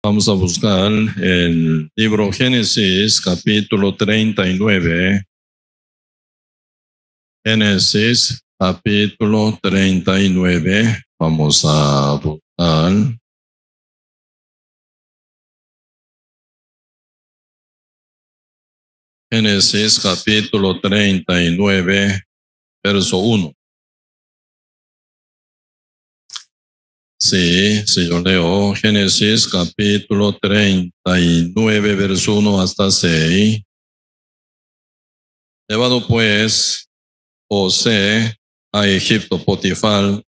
Vamos a buscar el libro Génesis, capítulo 39. Génesis, capítulo 39. Vamos a buscar. Génesis, capítulo 39, verso 1. Sí, yo leo Génesis, capítulo 39, verso 1 hasta 6. Llevado pues José a Egipto, Potifar,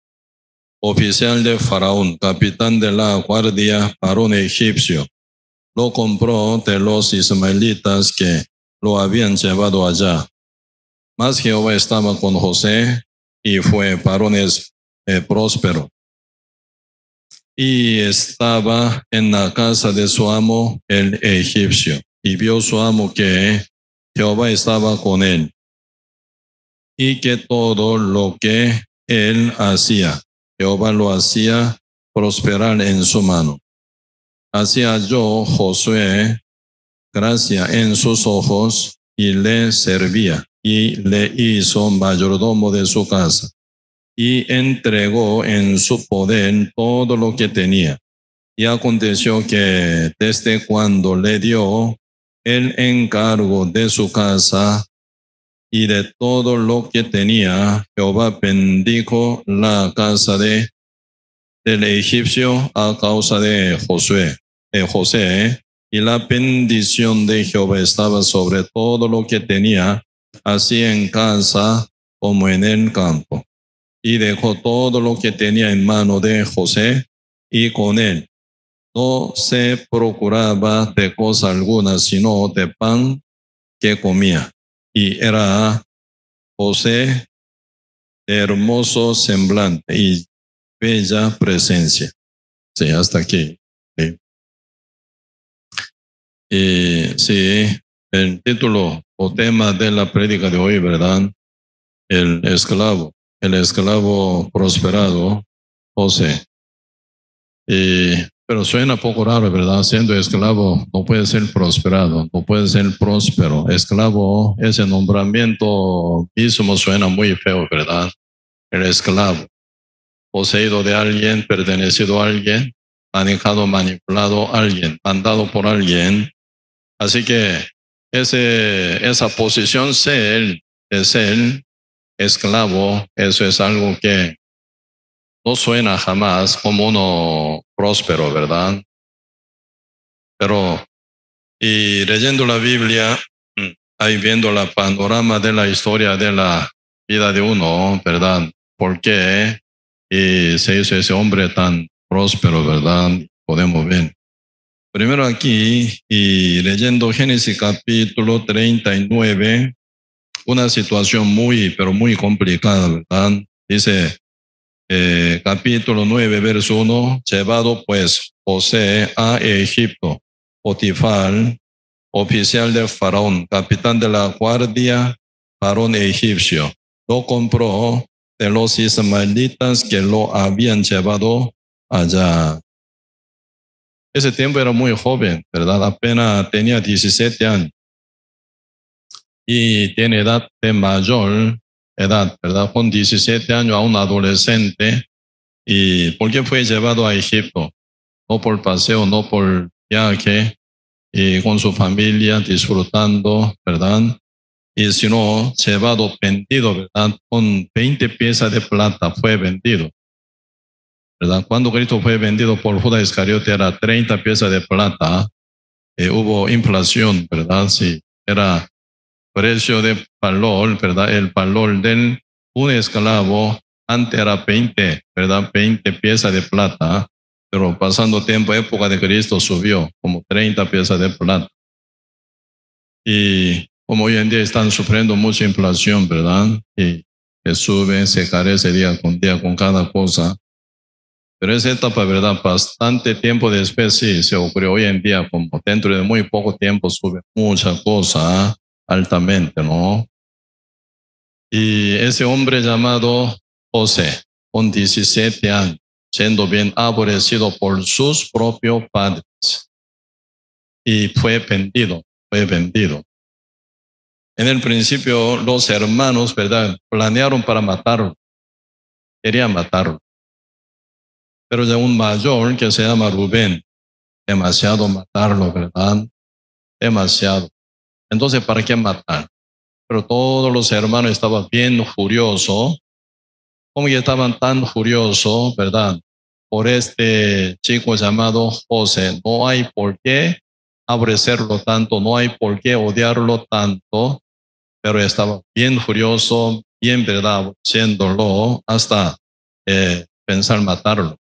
oficial de Faraón, capitán de la guardia, varón egipcio, lo compró de los ismaelitas que lo habían llevado allá. Mas Jehová estaba con José y fue varón próspero. Y estaba en la casa de su amo, el egipcio, y vio su amo que Jehová estaba con él, y que todo lo que él hacía, Jehová lo hacía prosperar en su mano. Así halló Josué gracia en sus ojos y le servía, y le hizo mayordomo de su casa, y entregó en su poder todo lo que tenía. Y aconteció que desde cuando le dio el encargo de su casa y de todo lo que tenía, Jehová bendijo la casa del egipcio a causa de José, y la bendición de Jehová estaba sobre todo lo que tenía, así en casa como en el campo. Y dejó todo lo que tenía en mano de José, y con él no se procuraba de cosa alguna, sino de pan que comía. Y era José de hermoso semblante y bella presencia. Sí, hasta aquí. Sí. Y sí, el título o tema de la prédica de hoy, ¿verdad? El esclavo prosperado, José. Pero suena poco raro, ¿verdad? Siendo esclavo no puede ser prosperado, no puede ser próspero. Esclavo, ese nombramiento mismo suena muy feo, ¿verdad? El esclavo, poseído de alguien, pertenecido a alguien, manejado, manipulado a alguien, mandado por alguien. Así que esa posición de ser esclavo, eso es algo que no suena jamás como uno próspero, ¿verdad? Pero, y leyendo la Biblia, ahí viendo la panorama de la historia de la vida de uno, ¿verdad? ¿Por qué se hizo ese hombre tan próspero, verdad? Podemos ver. Primero aquí, y leyendo Génesis capítulo 39, una situación pero muy complicada, ¿verdad? Dice, capítulo 9, verso 1, llevado pues José a Egipto, Potifar, oficial de Faraón, capitán de la guardia, varón egipcio, lo compró de los ismaelitas que lo habían llevado allá. Ese tiempo era muy joven, ¿verdad? Apenas tenía 17 años y tiene edad de mayor edad, ¿verdad? Con 17 años a un adolescente. ¿Y por qué fue llevado a Egipto? No por paseo, no por viaje, y con su familia disfrutando, ¿verdad? Y sino llevado, vendido, ¿verdad? Con 20 piezas de plata fue vendido, ¿verdad? Cuando Cristo fue vendido por Judas Iscariote era 30 piezas de plata. Hubo inflación, ¿verdad? Sí, era precio de valor, ¿verdad? El valor de un esclavo antes era 20, ¿verdad? 20 piezas de plata, pero pasando tiempo, época de Cristo, subió como 30 piezas de plata. Y como hoy en día están sufriendo mucha inflación, ¿verdad? Y que sube, se carece día con cada cosa. Pero esa etapa, ¿verdad? Bastante tiempo después sí se ocurrió. Hoy en día, como dentro de muy poco tiempo, sube mucha cosa altamente, ¿no? Y ese hombre llamado José, con 17 años, siendo bien aborrecido por sus propios padres, y fue vendido, fue vendido. En el principio los hermanos, ¿verdad?, planearon para matarlo, querían matarlo. Pero ya un mayor que se llama Rubén, demasiado matarlo, ¿verdad? Demasiado. Entonces, ¿para qué matar? Pero todos los hermanos estaban bien furiosos. Como que estaban tan furiosos, ¿verdad?, por este chico llamado José. No hay por qué aborrecerlo tanto, no hay por qué odiarlo tanto, pero estaba bien furioso, bien, ¿verdad?, aborreciéndolo hasta pensar matarlo.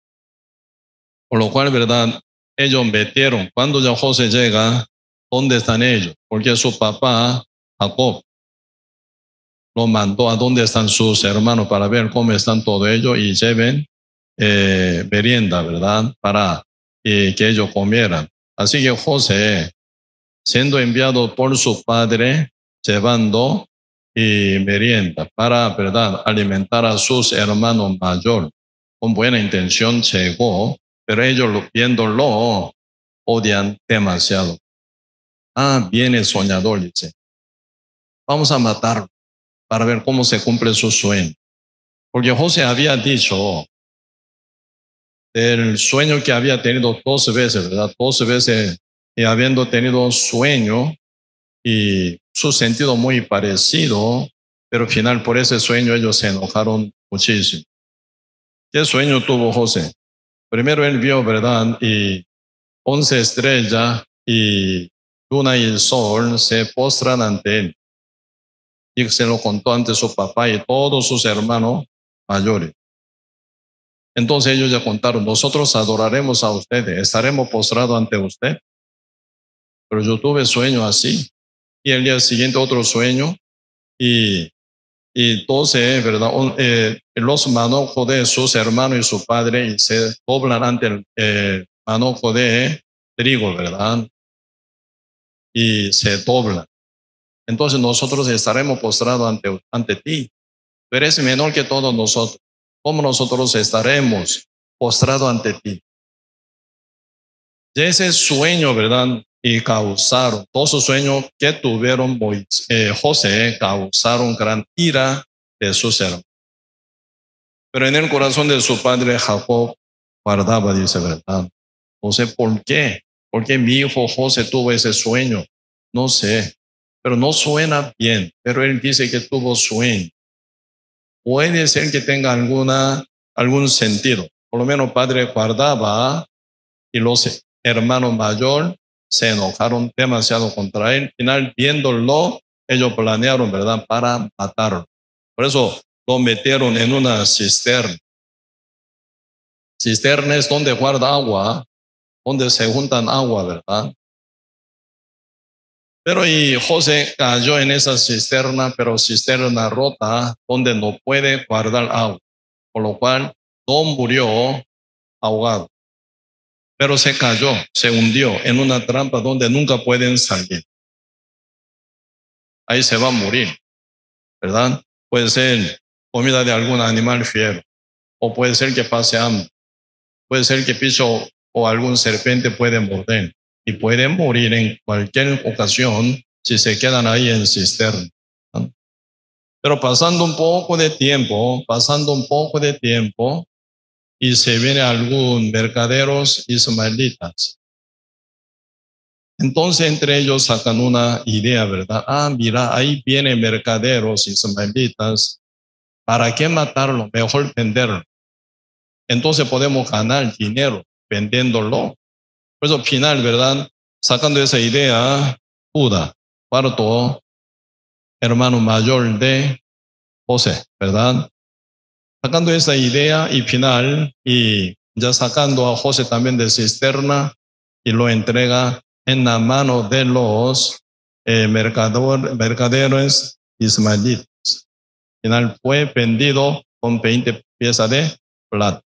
Por lo cual, ¿verdad?, ellos metieron. Cuando ya José llega, ¿dónde están ellos? Porque su papá, Jacob, lo mandó a dónde están sus hermanos para ver cómo están todos ellos y lleven merienda, ¿verdad?, para que ellos comieran. Así que José, siendo enviado por su padre, llevando merienda para, ¿verdad?, alimentar a sus hermanos mayores. Con buena intención llegó, pero ellos viéndolo odian demasiado. Ah, viene soñador, dice. Vamos a matarlo para ver cómo se cumple su sueño. Porque José había dicho el sueño que había tenido 12 veces, ¿verdad? 12 veces y habiendo tenido sueño y su sentido muy parecido, pero al final por ese sueño ellos se enojaron muchísimo. ¿Qué sueño tuvo José? Primero él vio, ¿verdad?, y 11 estrellas y luna y el sol se postran ante él. Y se lo contó ante su papá y todos sus hermanos mayores. Entonces ellos ya contaron, nosotros adoraremos a usted, estaremos postrados ante usted. Pero yo tuve sueño así. Y el día siguiente otro sueño. Y 12, ¿verdad?, los manojos de sus hermanos y su padre y se doblan ante el manojo de trigo, ¿verdad? Y se doblan. Entonces nosotros estaremos postrados ante ti. Tú eres menor que todos nosotros. ¿Cómo nosotros estaremos postrados ante ti? Y ese sueño, ¿verdad?, y causaron, todos esos sueños que tuvieron José, causaron gran ira de sus hermanos. Pero en el corazón de su padre Jacob guardaba, dice, ¿verdad? No sé por qué. Porque mi hijo José tuvo ese sueño. No sé. Pero no suena bien. Pero él dice que tuvo sueño. Puede ser que tenga algún sentido. Por lo menos padre guardaba y los hermanos mayor se enojaron demasiado contra él. Al final, viéndolo, ellos planearon, ¿verdad?, para matarlo. Por eso lo metieron en una cisterna. Cisterna es donde guarda agua, donde se juntan agua, ¿verdad? Pero y José cayó en esa cisterna, pero cisterna rota, donde no puede guardar agua, por lo cual no murió ahogado, pero se cayó, se hundió en una trampa donde nunca pueden salir. Ahí se va a morir, ¿verdad? Puede ser comida de algún animal fiero, o puede ser que pase hambre, puede ser que piso o algún serpiente puede morder, y pueden morir en cualquier ocasión si se quedan ahí en cisterna. Pero pasando un poco de tiempo, y se viene algún mercaderos ismaelitas. Entonces entre ellos sacan una idea, ¿verdad? Ah, mira, ahí vienen mercaderos ismaelitas. ¿Para qué matarlo? Mejor venderlo. Entonces podemos ganar dinero vendiéndolo. Pues al final, ¿verdad?, sacando esa idea, Judá, cuarto hermano mayor de José, ¿verdad? Sacando esa idea y final, y ya sacando a José también de cisterna, y lo entrega en la mano de los mercaderes ismaelitas. Al final fue vendido con 20 piezas de plata.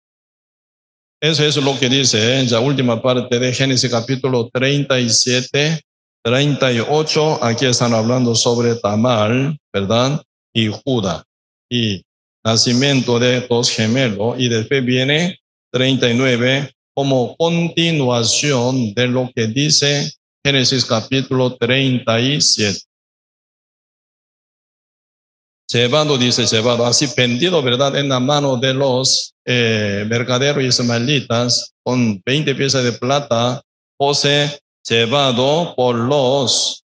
Eso es lo que dice la última parte de Génesis capítulo 37, 38. Aquí están hablando sobre Tamar, ¿verdad?, y Judá, y nacimiento de dos gemelos. Y después viene 39 como continuación de lo que dice Génesis capítulo 37. Llevado, dice llevado, así vendido, ¿verdad? En la mano de los mercaderos ismaelitas con 20 piezas de plata, José llevado por los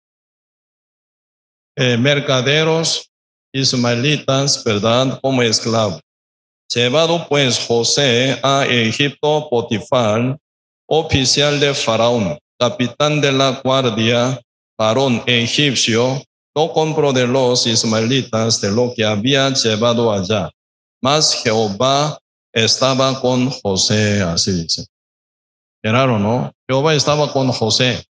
mercaderos ismaelitas, ¿verdad? Como esclavo. Llevado pues José a Egipto, Potifar, oficial de Faraón, capitán de la guardia, varón egipcio, no compró de los ismaelitas de lo que había llevado allá. Mas Jehová estaba con José, así dice. Qué raro, ¿no? Jehová estaba con José,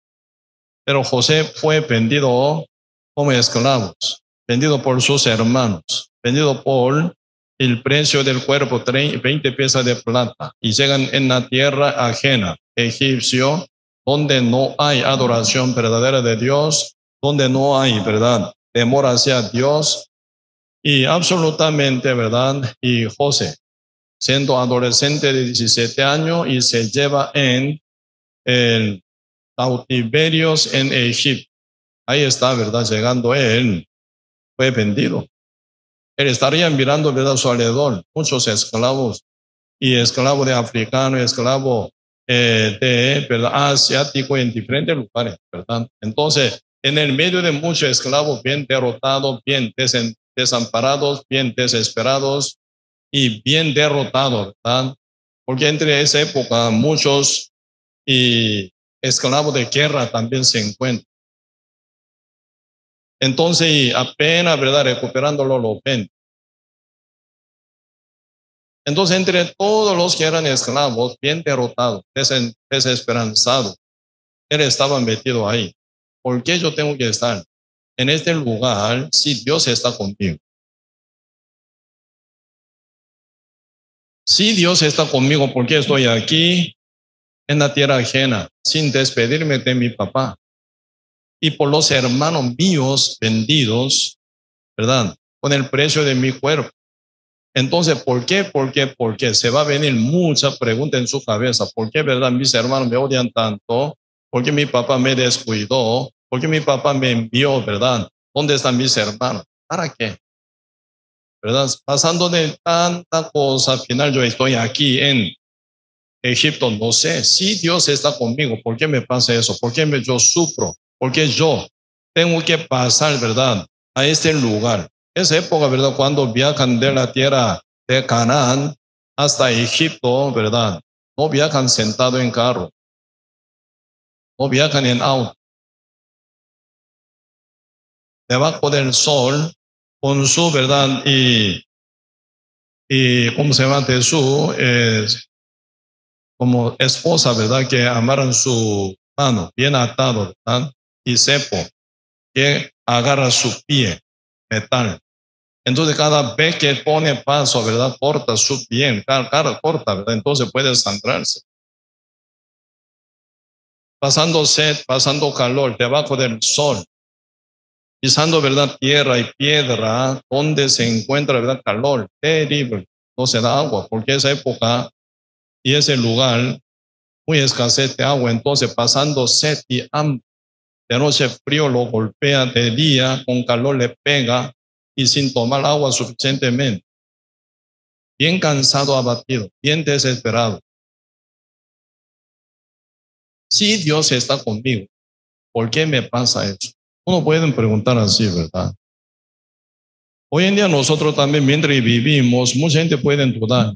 pero José fue vendido como esclavos, vendido por sus hermanos, vendido por el precio del cuerpo, 20 piezas de plata, y llegan en la tierra ajena, egipcio, donde no hay adoración verdadera de Dios, donde no hay, ¿verdad?, temor hacia Dios, y absolutamente, ¿verdad? Y José, siendo adolescente de 17 años, y se lleva en el cautiverios en Egipto. Ahí está, ¿verdad? Llegando él, fue vendido. Él estaría mirando, ¿verdad?, a su alrededor, muchos esclavos, y esclavo de africano, esclavo de, ¿verdad?, asiático en diferentes lugares, ¿verdad? Entonces, en el medio de muchos esclavos bien derrotados, bien desamparados, bien desesperados y bien derrotados, ¿verdad? Porque entre esa época muchos y esclavos de guerra también se encuentran. Entonces, apenas, ¿verdad?, recuperándolo lo ven. Entonces, entre todos los que eran esclavos, bien derrotados, desesperanzados, él estaba metido ahí. ¿Por qué yo tengo que estar en este lugar si Dios está conmigo? Si Dios está conmigo, ¿por qué estoy aquí en la tierra ajena sin despedirme de mi papá? Y por los hermanos míos vendidos, ¿verdad?, con el precio de mi cuerpo. Entonces, ¿por qué? ¿Por qué? Porque se va a venir mucha pregunta en su cabeza. ¿Por qué, verdad, mis hermanos me odian tanto? ¿Por qué mi papá me descuidó? ¿Por qué mi papá me envió, verdad? ¿Dónde están mis hermanos? ¿Para qué? ¿Verdad? Pasando de tanta cosa, al final yo estoy aquí en Egipto, no sé si Dios está conmigo. ¿Por qué me pasa eso? ¿Por qué yo sufro? ¿Por qué yo tengo que pasar, verdad, a este lugar? Esa época, ¿verdad?, cuando viajan de la tierra de Canaán hasta Egipto, ¿verdad? No viajan sentado en carro, no viajan en auto, debajo del sol, con su, ¿verdad? Y ¿cómo se llama? De su, como esposa, ¿verdad?, que amaran su mano, bien atado, ¿verdad? Y cepo, que agarra su pie, metal. Entonces, cada vez que pone paso, ¿verdad?, corta su pie, corta, ¿verdad? Entonces puede sangrarse. Pasando sed, pasando calor, debajo del sol, pisando, ¿verdad?, tierra y piedra, donde se encuentra, ¿verdad?, calor terrible. No se da agua, porque esa época y ese lugar, muy escasez de agua. Entonces, pasando sed y hambre, de noche frío lo golpea, de día con calor le pega y sin tomar agua suficientemente. Bien cansado, abatido, bien desesperado. Si Dios está conmigo, ¿por qué me pasa eso? Uno puede preguntar así, ¿verdad? Hoy en día nosotros también, mientras vivimos, mucha gente puede dudar.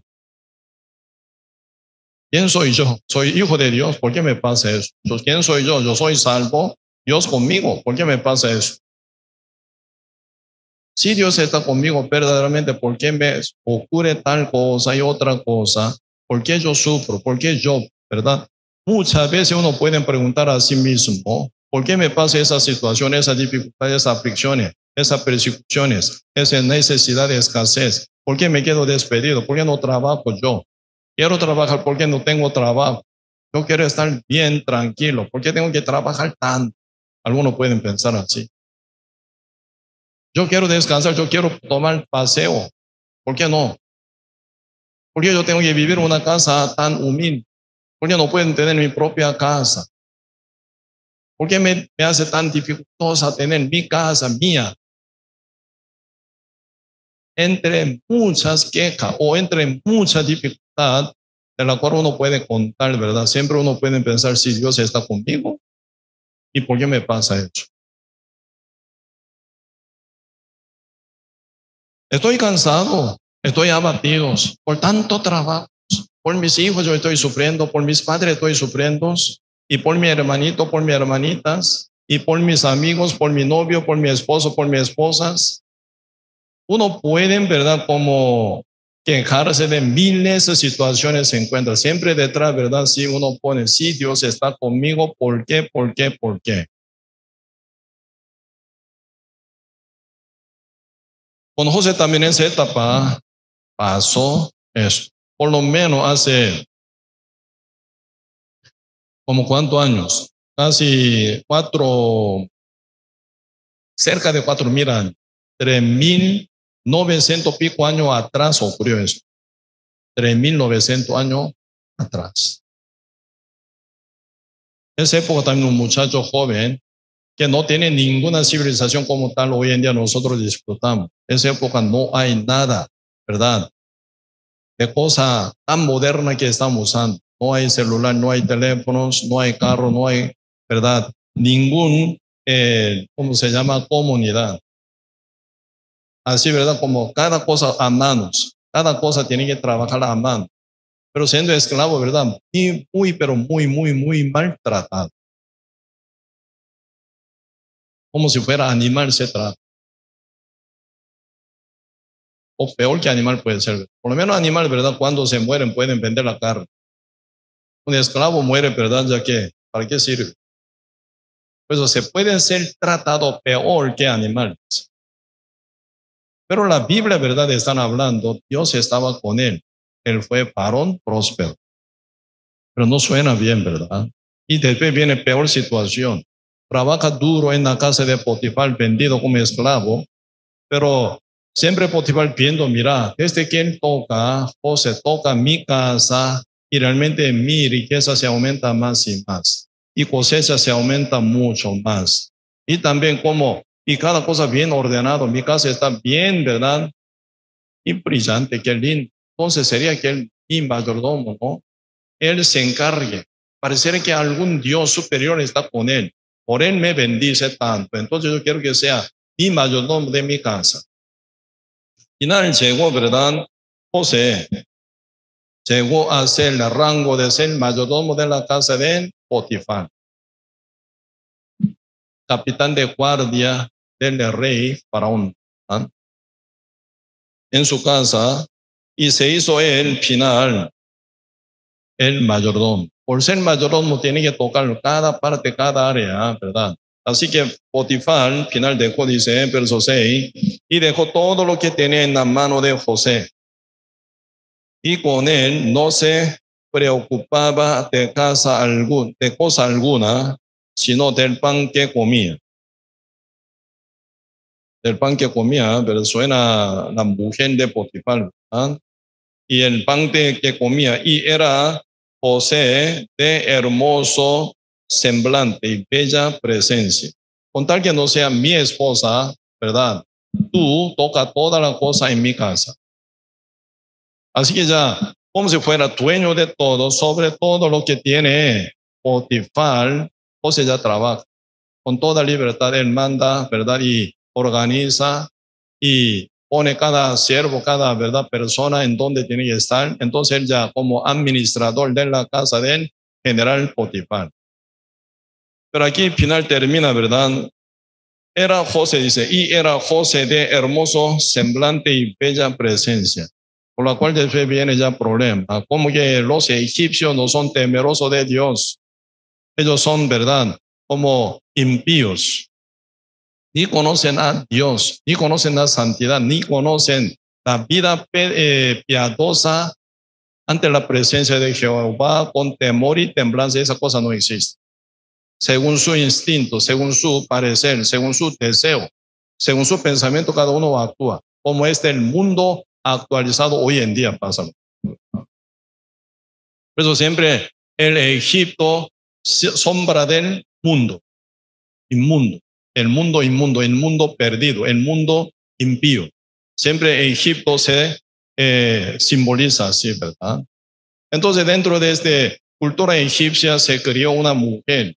¿Quién soy yo? Soy hijo de Dios, ¿por qué me pasa eso? ¿Quién soy yo? Yo soy salvo, Dios conmigo, ¿por qué me pasa eso? Si Dios está conmigo verdaderamente, ¿por qué me ocurre tal cosa y otra cosa? ¿Por qué yo sufro? ¿Por qué yo, verdad? Muchas veces uno puede preguntar a sí mismo, ¿por qué me pasa esa situación, esas dificultades, esas aflicciones, esas persecuciones, esa necesidad de escasez? ¿Por qué me quedo despedido? ¿Por qué no trabajo yo? Quiero trabajar, ¿por qué no tengo trabajo? Yo quiero estar bien tranquilo, ¿por qué tengo que trabajar tanto? Algunos pueden pensar así. Yo quiero descansar, yo quiero tomar paseo. ¿Por qué no? ¿Por qué yo tengo que vivir en una casa tan humilde? ¿Por qué no pueden tener mi propia casa? ¿Por qué me hace tan dificultosa tener mi casa mía? Entre muchas quejas o entre mucha dificultad de la cual uno puede contar, ¿verdad? Siempre uno puede pensar si Dios está conmigo y por qué me pasa eso. Estoy cansado, estoy abatido por tanto trabajo. Por mis hijos yo estoy sufriendo, por mis padres estoy sufriendo, y por mi hermanito, por mis hermanitas, y por mis amigos, por mi novio, por mi esposo, por mis esposas. Uno puede, en verdad, como quejarse de miles de situaciones se encuentra. Siempre detrás, ¿verdad? Si uno pone, sí, Dios está conmigo, ¿por qué? ¿Por qué? ¿Por qué? Con José también en esa etapa pasó esto. Por lo menos hace como cuántos años, casi cerca de 4.000 años, 3.900 pico años atrás ocurrió esto, 3.900 años atrás. En esa época también un muchacho joven que no tiene ninguna civilización como tal, hoy en día nosotros disfrutamos. En esa época no hay nada, ¿verdad? De cosa tan moderna que estamos usando. No hay celular, no hay teléfonos, no hay carro, no hay, ¿verdad? Ningún, ¿cómo se llama? Comunidad. Así, ¿verdad? Como cada cosa a manos, cada cosa tiene que trabajar a mano. Pero siendo esclavo, ¿verdad? Pero muy maltratado. Como si fuera animal se trata. O peor que animal puede ser. Por lo menos animal, ¿verdad? Cuando se mueren pueden vender la carne. Un esclavo muere, ¿verdad? Ya que, ¿para qué sirve? Pues se pueden ser tratados peor que animales. Pero la Biblia, ¿verdad? Están hablando, Dios estaba con él. Él fue varón próspero. Pero no suena bien, ¿verdad? Y después viene peor situación. Trabaja duro en la casa de Potifar, vendido como esclavo, pero siempre Potifar viendo, mira, desde quien toca, o se toca mi casa, y realmente mi riqueza se aumenta más y más, y cosecha se aumenta mucho más. Y también como, y cada cosa bien ordenado, mi casa está bien, ¿verdad? Y brillante, qué lindo. Entonces sería que él, mi mayordomo, ¿no? Él se encargue. Pareciera que algún Dios superior está con él. Por él me bendice tanto. Entonces yo quiero que sea mi mayordomo de mi casa. Final llegó, ¿verdad? José llegó a ser el rango de ser mayordomo de la casa de Potifar, capitán de guardia del rey Faraón, ¿ah? En su casa, y se hizo él final el mayordomo. Por ser mayordomo tiene que tocar cada parte, cada área, ¿verdad? Así que Potifar, final dejó, dice en verso 6, y dejó todo lo que tenía en la mano de José. Y con él no se preocupaba de cosa alguna, sino del pan que comía. Del pan que comía, pero suena la mujer de Potifar, ¿ah? Y el pan que comía, y era José de hermoso semblante y bella presencia. Con tal que no sea mi esposa, ¿verdad? Tú toca toda la cosa en mi casa. Así que ya, como si fuera dueño de todo, sobre todo lo que tiene Potifar, José ya trabaja con toda libertad, él manda, ¿verdad? Y organiza y pone cada siervo, cada, ¿verdad? Persona en donde tiene que estar. Entonces él ya como administrador de la casa del general Potifar. Pero aquí al final termina, ¿verdad? Era José, dice, y era José de hermoso semblante y bella presencia. Por la cual después viene ya problema. Como que los egipcios no son temerosos de Dios. Ellos son, ¿verdad? Como impíos. Ni conocen a Dios, ni conocen la santidad, ni conocen la vida piadosa ante la presencia de Jehová con temor y temblanza. Esa cosa no existe. Según su instinto, según su parecer, según su deseo, según su pensamiento, cada uno actúa. Como el mundo actualizado hoy en día pasa. Por eso siempre el Egipto sombra del mundo. inmundo, el mundo perdido, el mundo impío. Siempre Egipto se simboliza así, ¿verdad? Entonces, dentro de esta cultura egipcia se creó una mujer,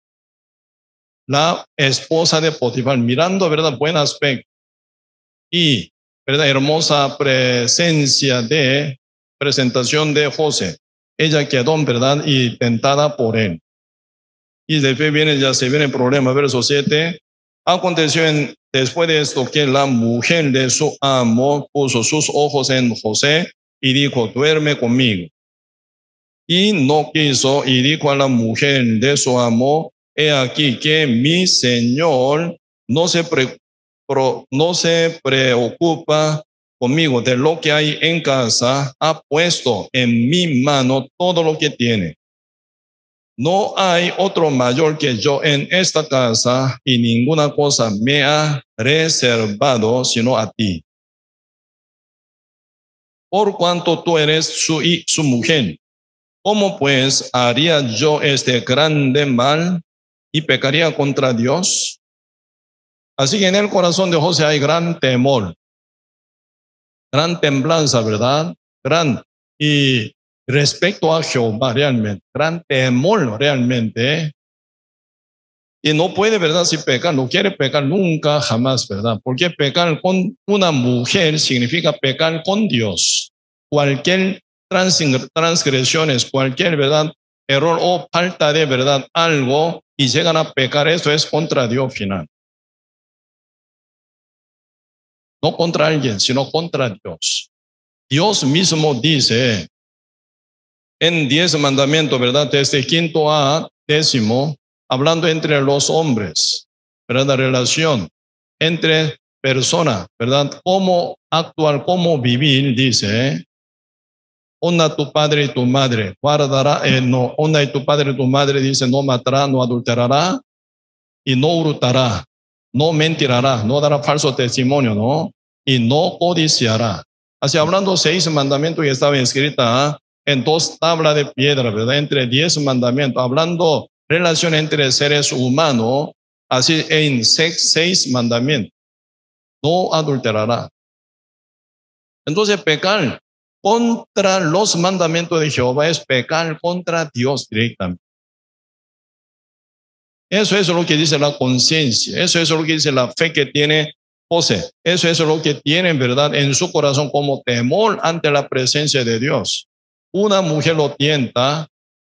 la esposa de Potifar, mirando, ¿verdad?, buen aspecto y, ¿verdad?, hermosa presentación de José. Ella quedó, ¿verdad?, y tentada por él. Y después se viene el problema, verso 7. Aconteció después de esto que la mujer de su amo puso sus ojos en José y dijo, duerme conmigo. Y no quiso, y dijo a la mujer de su amo, he aquí que mi señor no se preocupa conmigo de lo que hay en casa, ha puesto en mi mano todo lo que tiene. No hay otro mayor que yo en esta casa y ninguna cosa me ha reservado sino a ti. Por cuanto tú eres su mujer, ¿cómo pues haría yo este grande mal y pecaría contra Dios? Así que en el corazón de José hay gran temor, gran temblanza, ¿verdad? Y respecto a Jehová realmente, gran temor realmente. Y no puede, ¿verdad? Si pecar, no quiere pecar nunca, jamás, ¿verdad? Porque pecar con una mujer significa pecar con Dios. Cualquier transgresiones, cualquier, ¿verdad?, error o falta de verdad, algo, y llegan a pecar, eso es contra Dios final. No contra alguien, sino contra Dios. Dios mismo dice en 10 mandamientos, ¿verdad?, desde 5 a 10, hablando entre los hombres, ¿verdad?, la relación entre personas, ¿verdad?, cómo actuar, cómo vivir, dice, honra a tu padre y tu madre, guardará, no, honra a tu padre y tu madre, dice, no matará, no adulterará, y no hurtará, no mentirá, no dará falso testimonio, ¿no? Y no codiciará. Así hablando 6 mandamientos y estaba escrita en 2 tablas de piedra, ¿verdad? Entre 10 mandamientos, hablando relación entre seres humanos, así en 6 mandamientos. No adulterará. Entonces pecar contra los mandamientos de Jehová es pecar contra Dios directamente. Eso es lo que dice la conciencia, eso es lo que dice la fe que tiene José, eso es lo que tiene en verdad en su corazón como temor ante la presencia de Dios. Una mujer lo tienta,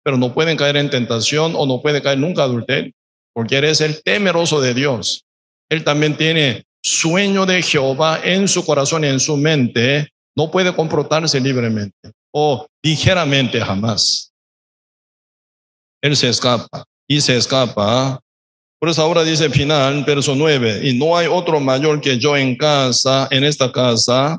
pero no pueden caer en tentación o no puede caer nunca adulterio, porque eres el temeroso de Dios. Él también tiene sueño de Jehová en su corazón y en su mente, no puede comportarse libremente o ligeramente jamás. Él se escapa. Y se escapa. Por eso ahora dice final, verso 9, y no hay otro mayor que yo en esta casa,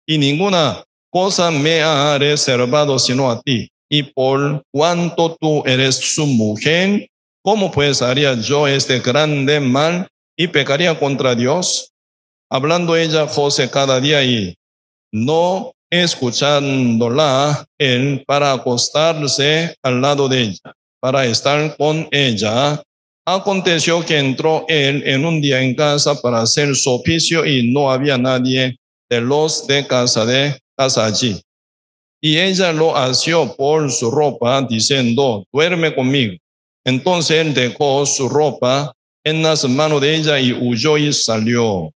y ninguna cosa me ha reservado sino a ti. Y por cuanto tú eres su mujer, ¿cómo pues haría yo este grande mal y pecaría contra Dios? Hablando ella José cada día y no escuchándola él para acostarse al lado de ella, para estar con ella. Aconteció que entró él en un día en casa para hacer su oficio y no había nadie de los de casa allí. Y ella lo asió por su ropa diciendo, duerme conmigo. Entonces él dejó su ropa en las manos de ella y huyó y salió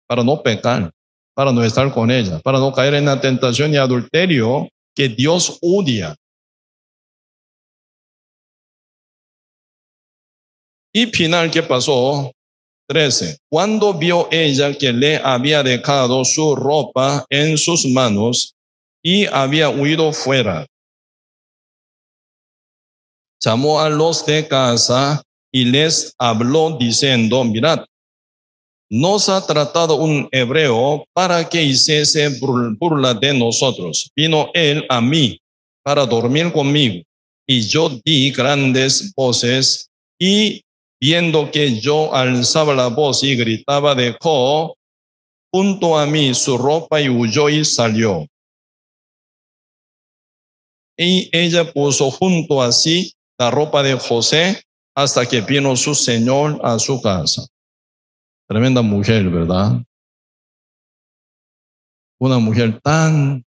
para no pecar, para no estar con ella, para no caer en la tentación y adulterio que Dios odia. Y final, ¿qué pasó? 13. Cuando vio ella que le había dejado su ropa en sus manos y había huido fuera, llamó a los de casa y les habló diciendo, mirad, nos ha tratado un hebreo para que hiciese burla de nosotros. Vino él a mí para dormir conmigo y yo di grandes voces y viendo que yo alzaba la voz y gritaba, dejó junto a mí su ropa y huyó y salió. Y ella puso junto a sí la ropa de José hasta que vino su señor a su casa. Tremenda mujer, ¿verdad? Una mujer tan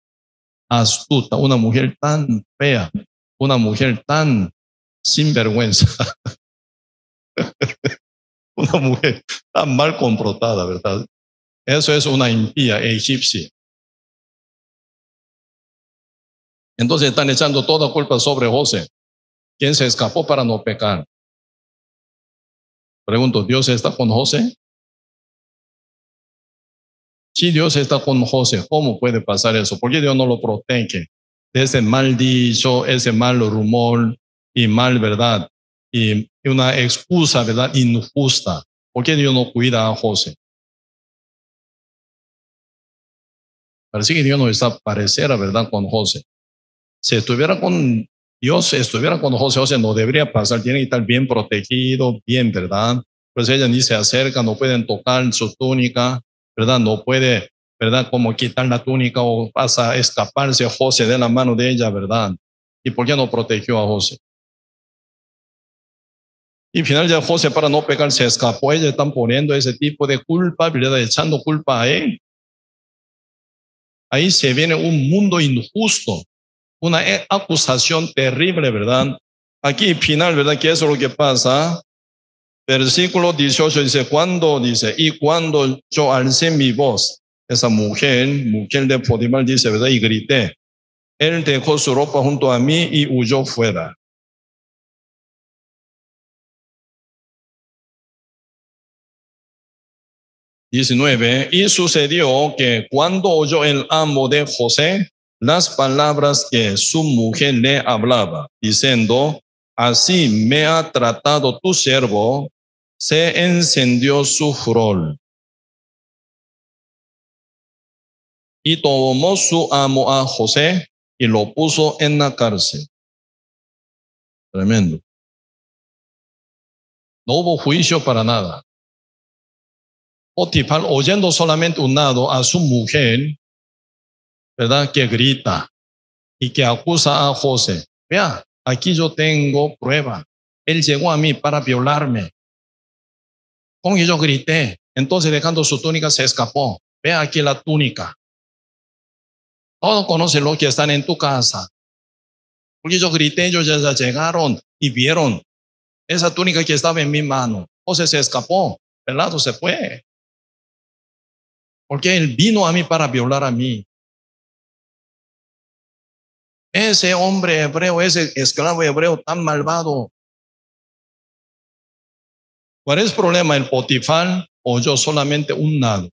astuta, una mujer tan fea, una mujer tan sinvergüenza, una mujer tan mal comportada, ¿verdad? Eso es una impía egipcia. Entonces están echando toda culpa sobre José, quien se escapó para no pecar. Pregunto, ¿Dios está con José? Si Dios está con José, ¿cómo puede pasar eso? ¿Por qué Dios no lo protege de ese mal dicho, ese mal rumor y mal verdad? Y una excusa, ¿verdad? Injusta. ¿Por qué Dios no cuida a José? Parece que Dios no está pareciera, ¿verdad? Con José. Si estuviera con Dios, estuviera con José, José no debería pasar, tiene que estar bien protegido, bien, ¿verdad? Pues ella ni se acerca, no pueden tocar su túnica, ¿verdad? No puede, ¿verdad? Como quitar la túnica o pasa a escaparse José de la mano de ella, ¿verdad? ¿Y por qué no protegió a José? Y finalmente José, para no pecar, se escapó. Ellos están poniendo ese tipo de culpabilidad, echando culpa a él. Ahí se viene un mundo injusto, una acusación terrible, ¿verdad? Aquí final, ¿verdad? ¿Qué es lo que pasa? Versículo 18 dice, y cuando yo alcé mi voz, esa mujer de Potifar dice, ¿verdad? Y grité, él dejó su ropa junto a mí y huyó fuera. Y sucedió que cuando oyó el amo de José las palabras que su mujer le hablaba, diciendo, así me ha tratado tu siervo, se encendió su furor. Y tomó su amo a José y lo puso en la cárcel. Tremendo. No hubo juicio para nada. Potifar, oyendo solamente un lado a su mujer, ¿verdad? Que grita y que acusa a José. Vea, aquí yo tengo prueba. Él llegó a mí para violarme. Con ello grité. Entonces, dejando su túnica, se escapó. Vea aquí la túnica. Todos conocen lo que están en tu casa. Porque yo grité, ellos ya llegaron y vieron esa túnica que estaba en mi mano. José se escapó. El lado se fue. Porque él vino a mí para violar a mí. Ese hombre hebreo, ese esclavo hebreo tan malvado. ¿Cuál es el problema? El Potifar oyó solamente un lado.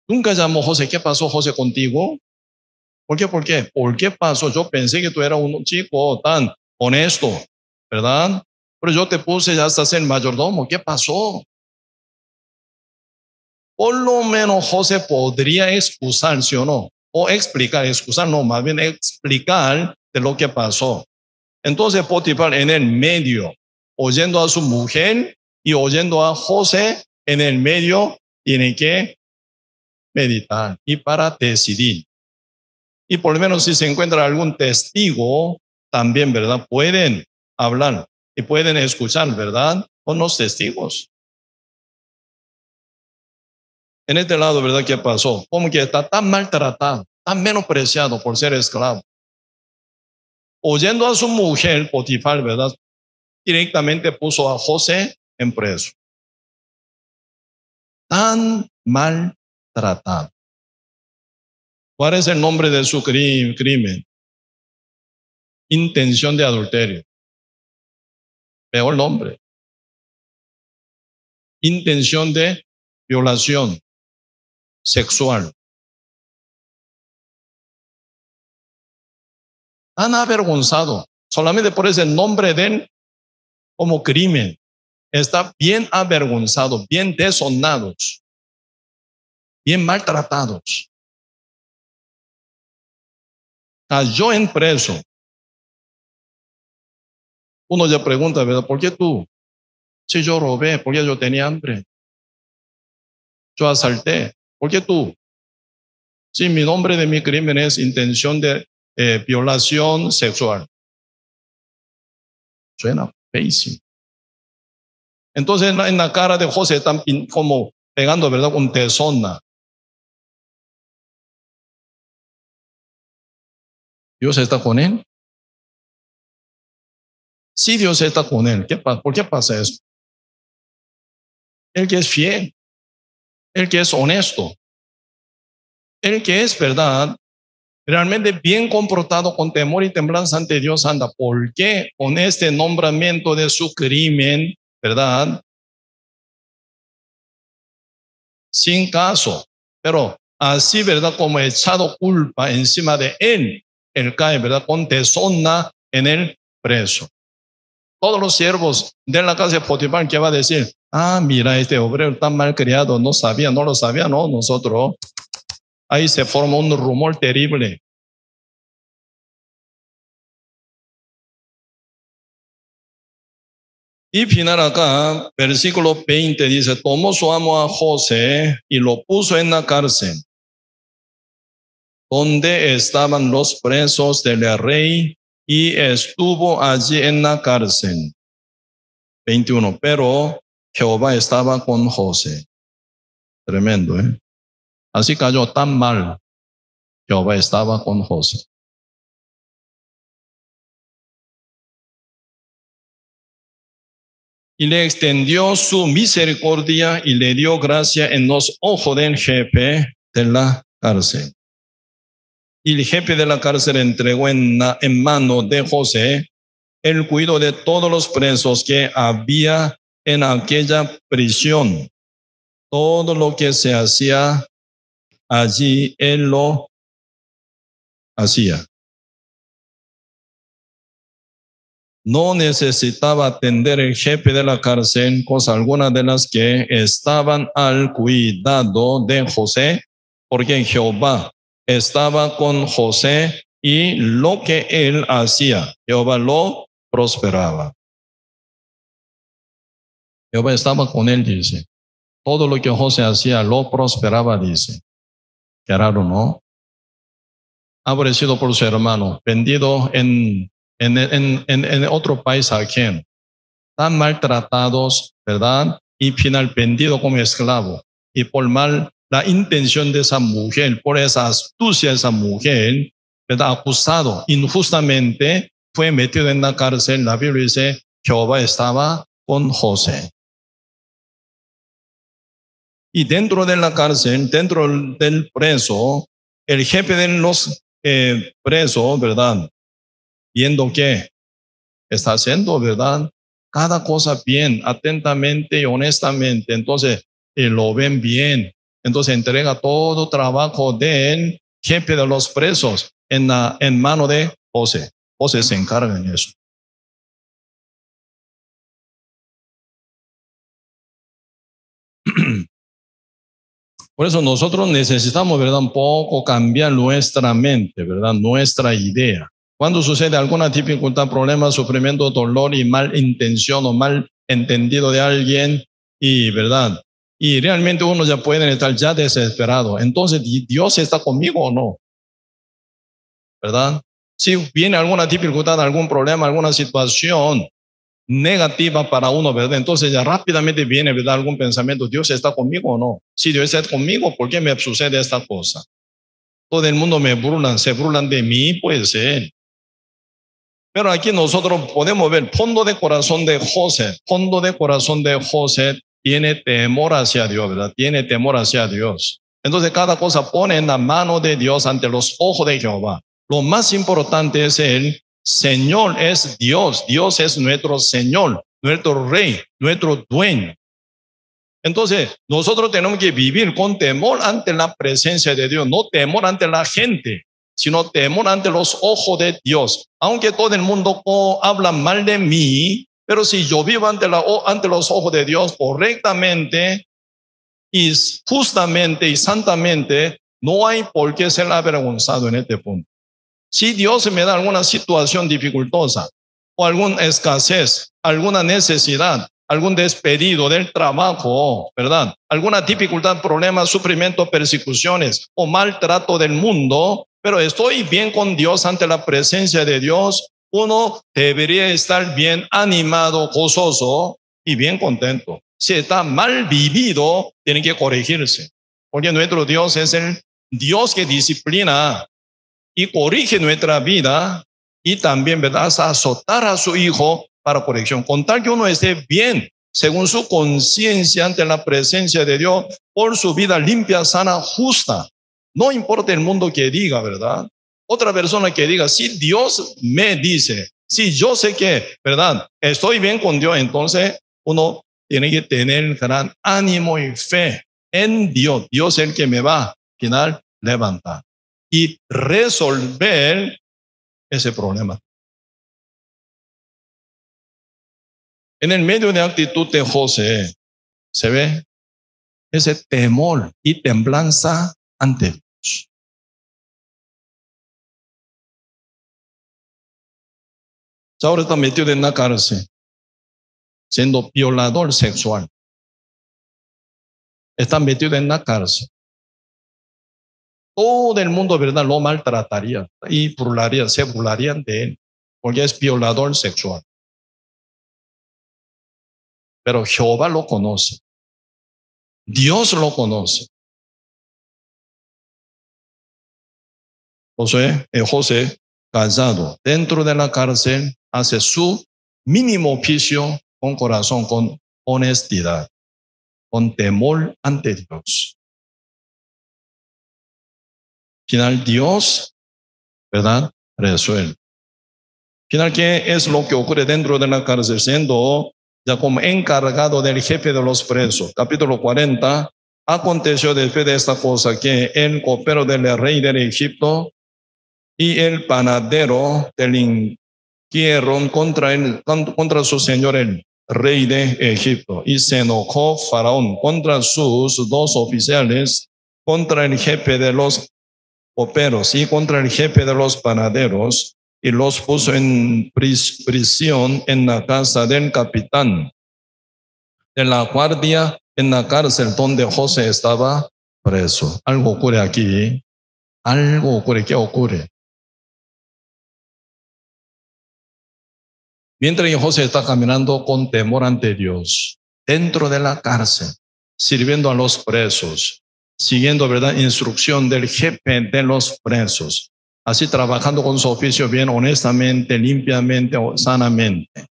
Nunca llamó José. ¿Qué pasó, José, contigo? ¿Por qué? ¿Por qué? ¿Por qué pasó? Yo pensé que tú eras un chico tan honesto, ¿verdad? Pero yo te puse ya hasta ser mayordomo. ¿Qué pasó? Por lo menos José podría excusarse o no, o explicar, excusar no, más bien explicar de lo que pasó. Entonces Potifar en el medio, oyendo a su mujer y oyendo a José en el medio, tiene que meditar y para decidir. Y por lo menos si se encuentra algún testigo, también, ¿verdad? Pueden hablar y pueden escuchar, ¿verdad? Con los testigos. En este lado, ¿verdad? ¿Qué pasó? Como que está tan maltratado, tan menospreciado por ser esclavo. Oyendo a su mujer, Potifar, ¿verdad? Directamente puso a José en preso. Tan maltratado. ¿Cuál es el nombre de su crimen? Intención de adulterio. Peor nombre. Intención de violación sexual. Tan avergonzado, solamente por ese nombre de él como crimen. Está bien avergonzado, bien deshonados, bien maltratados. Cayó en preso. Uno ya pregunta, ¿verdad? ¿Por qué tú? Si yo robé, ¿por qué yo tenía hambre? Yo asalté, ¿por qué tú? Si mi nombre de mi crimen es intención de violación sexual. Suena feísimo. Entonces en la cara de José están como pegando, ¿verdad? Con tesona. ¿Dios está con él? Sí, Dios está con él. ¿Por qué pasa eso? El que es fiel, el que es honesto, el que es, ¿verdad?, realmente bien comportado con temor y temblanza ante Dios anda. ¿Por qué con este nombramiento de su crimen, verdad, sin caso, pero así, verdad, como echado culpa encima de él cae, verdad, con deshonra en el preso? Todos los siervos de la casa de Potifar, ¿qué va a decir? Ah, mira, este obrero tan mal criado, no sabía, no lo sabía, no, nosotros. Ahí se forma un rumor terrible. Y final acá, versículo 20 dice, tomó su amo a José y lo puso en la cárcel, donde estaban los presos del rey, y estuvo allí en la cárcel. 21, pero Jehová estaba con José. Tremendo, ¿eh? Así cayó tan mal. Jehová estaba con José. Y le extendió su misericordia y le dio gracia en los ojos del jefe de la cárcel. Y el jefe de la cárcel entregó en mano de José el cuidado de todos los presos que había en aquella prisión. Todo lo que se hacía allí, él lo hacía. No necesitaba atender el jefe de la cárcel cosa alguna de las que estaban al cuidado de José, porque Jehová estaba con José y lo que él hacía, Jehová lo prosperaba. Jehová estaba con él, dice. Todo lo que José hacía lo prosperaba, dice. Qué raro, ¿no? Aborrecido por su hermano, vendido en otro país ajeno, tan maltratados, ¿verdad? Y final vendido como esclavo. Y por mal la intención de esa mujer, por esa astucia de esa mujer, ¿verdad?, acusado injustamente, fue metido en la cárcel. La Biblia dice, Jehová estaba con José. Y dentro de la cárcel, dentro del preso, el jefe de los presos, ¿verdad?, viendo que está haciendo, ¿verdad?, cada cosa bien, atentamente y honestamente, entonces lo ven bien. Entonces entrega todo trabajo del jefe de los presos en mano de José. José se encarga en eso. Por eso nosotros necesitamos, ¿verdad?, un poco cambiar nuestra mente, ¿verdad?, nuestra idea. Cuando sucede alguna dificultad, problema, sufrimiento, dolor y mal intención o mal entendido de alguien, y ¿verdad?, y realmente uno ya puede estar ya desesperado. Entonces, ¿Dios está conmigo o no? ¿Verdad? Si viene alguna dificultad, algún problema, alguna situación negativa para uno, ¿verdad?, entonces ya rápidamente viene, ¿verdad?, algún pensamiento, ¿Dios está conmigo o no? Si Dios está conmigo, ¿por qué me sucede esta cosa? Todo el mundo me burlan, se burlan de mí, puede ser. Pero aquí nosotros podemos ver fondo de corazón de José tiene temor hacia Dios, ¿verdad? Tiene temor hacia Dios. Entonces cada cosa pone en la mano de Dios ante los ojos de Jehová. Lo más importante es el Señor es Dios. Dios es nuestro Señor, nuestro Rey, nuestro dueño. Entonces nosotros tenemos que vivir con temor ante la presencia de Dios, no temor ante la gente, sino temor ante los ojos de Dios. Aunque todo el mundo habla mal de mí, pero si yo vivo ante los ojos de Dios correctamente y justamente y santamente, no hay por qué ser avergonzado en este punto. Si Dios me da alguna situación dificultosa o alguna escasez, alguna necesidad, algún despedido del trabajo, ¿verdad?, alguna dificultad, problema, sufrimiento, persecuciones o maltrato del mundo, pero estoy bien con Dios ante la presencia de Dios, uno debería estar bien animado, gozoso, y bien contento. Si está mal vivido, tiene que corregirse. Porque nuestro Dios es el Dios que disciplina y corrige nuestra vida y también, ¿verdad?, azotar a su hijo para corrección. Con tal que uno esté bien, según su conciencia ante la presencia de Dios, por su vida limpia, sana, justa. No importa el mundo que diga, ¿verdad? Otra persona que diga, si Dios me dice, si yo sé que, ¿verdad?, estoy bien con Dios, entonces uno tiene que tener gran ánimo y fe en Dios. Dios es el que me va al final levantar y resolver ese problema. En el medio de la actitud de José se ve ese temor y temblanza ante Dios. Ahora está metido en la cárcel, siendo violador sexual. Está metido en la cárcel. Todo el mundo, ¿verdad?, lo maltrataría y se burlarían de él, porque es violador sexual. Pero Jehová lo conoce. Dios lo conoce. José, casado dentro de la cárcel, hace su mínimo oficio con corazón, con honestidad, con temor ante Dios. Final, Dios, ¿verdad?, resuelve. Final, ¿qué es lo que ocurre dentro de la cárcel? Siendo ya como encargado del jefe de los presos. Capítulo 40. Aconteció después de esta cosa que el copero del rey del Egipto y el panadero delinquieron contra su señor el rey de Egipto. Y se enojó Faraón contra sus dos oficiales, contra el jefe de los coperos y contra el jefe de los panaderos, y los puso en prisión en la casa del capitán de la guardia, en la cárcel donde José estaba preso. Algo ocurre aquí. Algo ocurre. ¿Qué ocurre? Mientras José está caminando con temor ante Dios, dentro de la cárcel, sirviendo a los presos, siguiendo, ¿verdad?, instrucción del jefe de los presos, así trabajando con su oficio bien, honestamente, limpiamente, sanamente.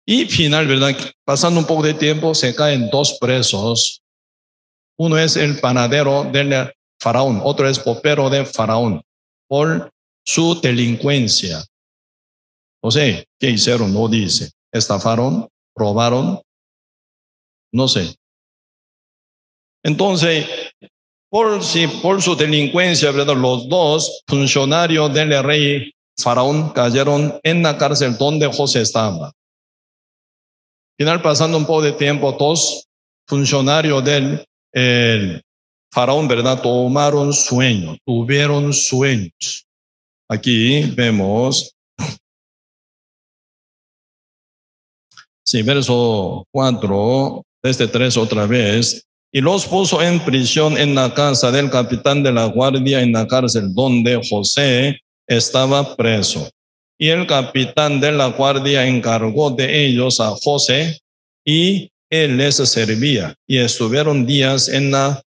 Y final, ¿verdad?, pasando un poco de tiempo, se caen dos presos. Uno es el panadero del faraón, otro es copero de faraón, por su delincuencia. No sé qué hicieron, no dice. Estafaron, robaron, no sé. Entonces, por su delincuencia, ¿verdad?, los dos funcionarios del rey faraón cayeron en la cárcel donde José estaba. Final, pasando un poco de tiempo, dos funcionarios del faraón, ¿verdad?, tuvieron sueños. Aquí vemos, sí, verso 4, desde 3 otra vez. Y los puso en prisión en la casa del capitán de la guardia, en la cárcel donde José estaba preso. Y el capitán de la guardia encargó de ellos a José, y él les servía. Y estuvieron días en la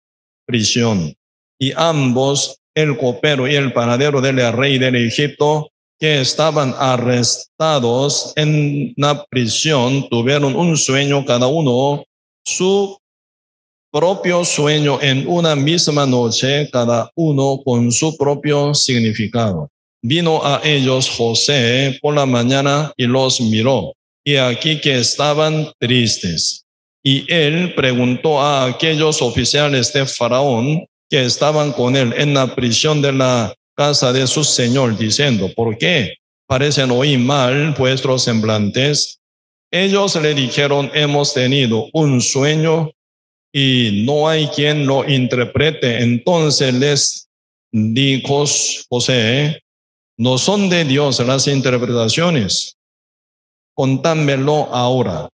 prisión. Y ambos, el copero y el panadero del rey del Egipto, que estaban arrestados en la prisión, tuvieron un sueño cada uno, su propio sueño en una misma noche, cada uno con su propio significado. Vino a ellos José por la mañana y los miró, y aquí que estaban tristes. Y él preguntó a aquellos oficiales de Faraón que estaban con él en la prisión de la casa de su señor, diciendo, ¿por qué parecen hoy mal vuestros semblantes? Ellos le dijeron, hemos tenido un sueño y no hay quien lo interprete. Entonces les dijo José, no son de Dios las interpretaciones, contámelo ahora.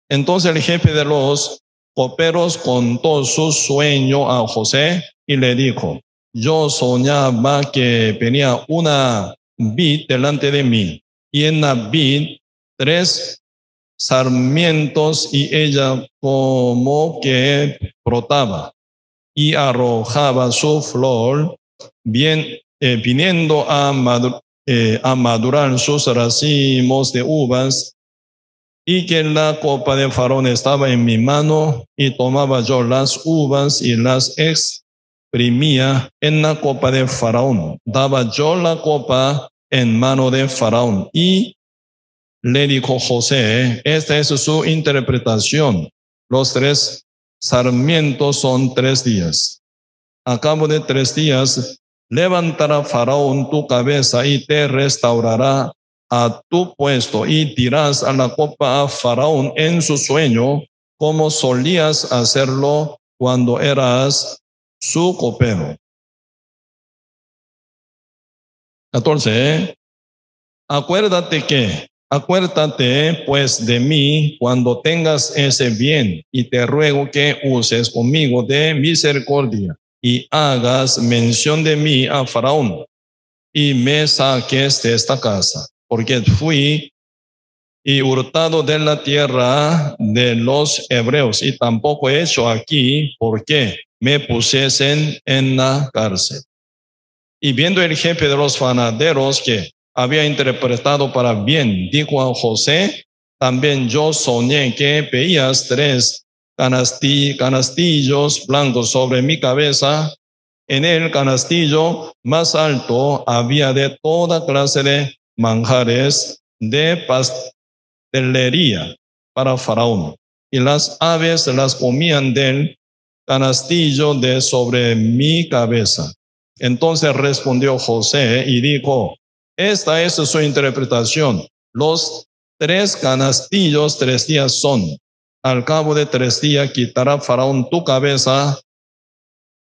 Entonces el jefe de los coperos contó su sueño a José y le dijo, yo soñaba que venía una vid delante de mí, y en la vid 3 sarmientos y ella como que brotaba y arrojaba su flor, viniendo a madurar sus racimos de uvas, y que la copa de Faraón estaba en mi mano, y tomaba yo las uvas y las exprimía en la copa de Faraón. Daba yo la copa en mano de Faraón. Y le dijo José, esta es su interpretación. Los 3 sarmientos son 3 días. A cabo de 3 días, levantará Faraón tu cabeza y te restaurará a tu puesto, y dirás a la copa a Faraón en su sueño, como solías hacerlo cuando eras su copero. 14. Acuérdate pues de mí cuando tengas ese bien, y te ruego que uses conmigo de misericordia, y hagas mención de mí a Faraón, y me saques de esta casa, porque fui y hurtado de la tierra de los hebreos, y tampoco he hecho aquí porque me pusiesen en la cárcel. Y viendo el jefe de los panaderos que había interpretado para bien, dijo a José, también yo soñé que veías 3 canastillos blancos sobre mi cabeza. En el canastillo más alto había de toda clase de manjares de pastelería para Faraón, y las aves las comían del canastillo de sobre mi cabeza. Entonces respondió José y dijo, esta es su interpretación. Los 3 canastillos 3 días son. Al cabo de 3 días quitará Faraón tu cabeza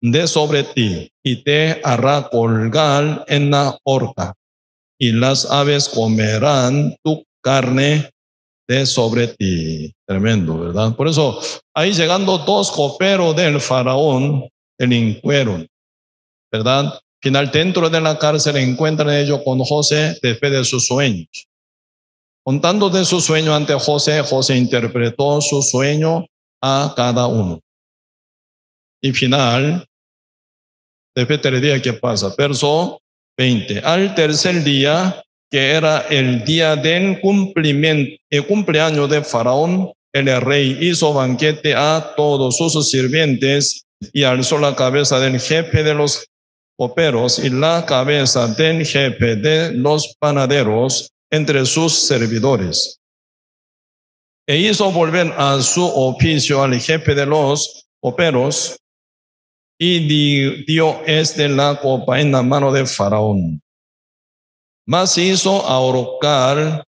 de sobre ti, y te hará colgar en la horca, y las aves comerán tu carne de sobre ti. Tremendo, ¿verdad? Por eso, ahí llegando 2 coperos del Faraón, delincueron, ¿verdad? Final, dentro de la cárcel encuentran ellos con José después de sus sueños. Contando de su sueño ante José, José interpretó su sueño a cada uno. Y final, después del día que pasa, verso 20. Al tercer día, que era el día del cumpleaños de Faraón, el rey hizo banquete a todos sus sirvientes, y alzó la cabeza del jefe de los coperos y la cabeza del jefe de los panaderos entre sus servidores. E hizo volver a su oficio al jefe de los coperos, y dio la copa en la mano de Faraón. Mas hizo ahorcar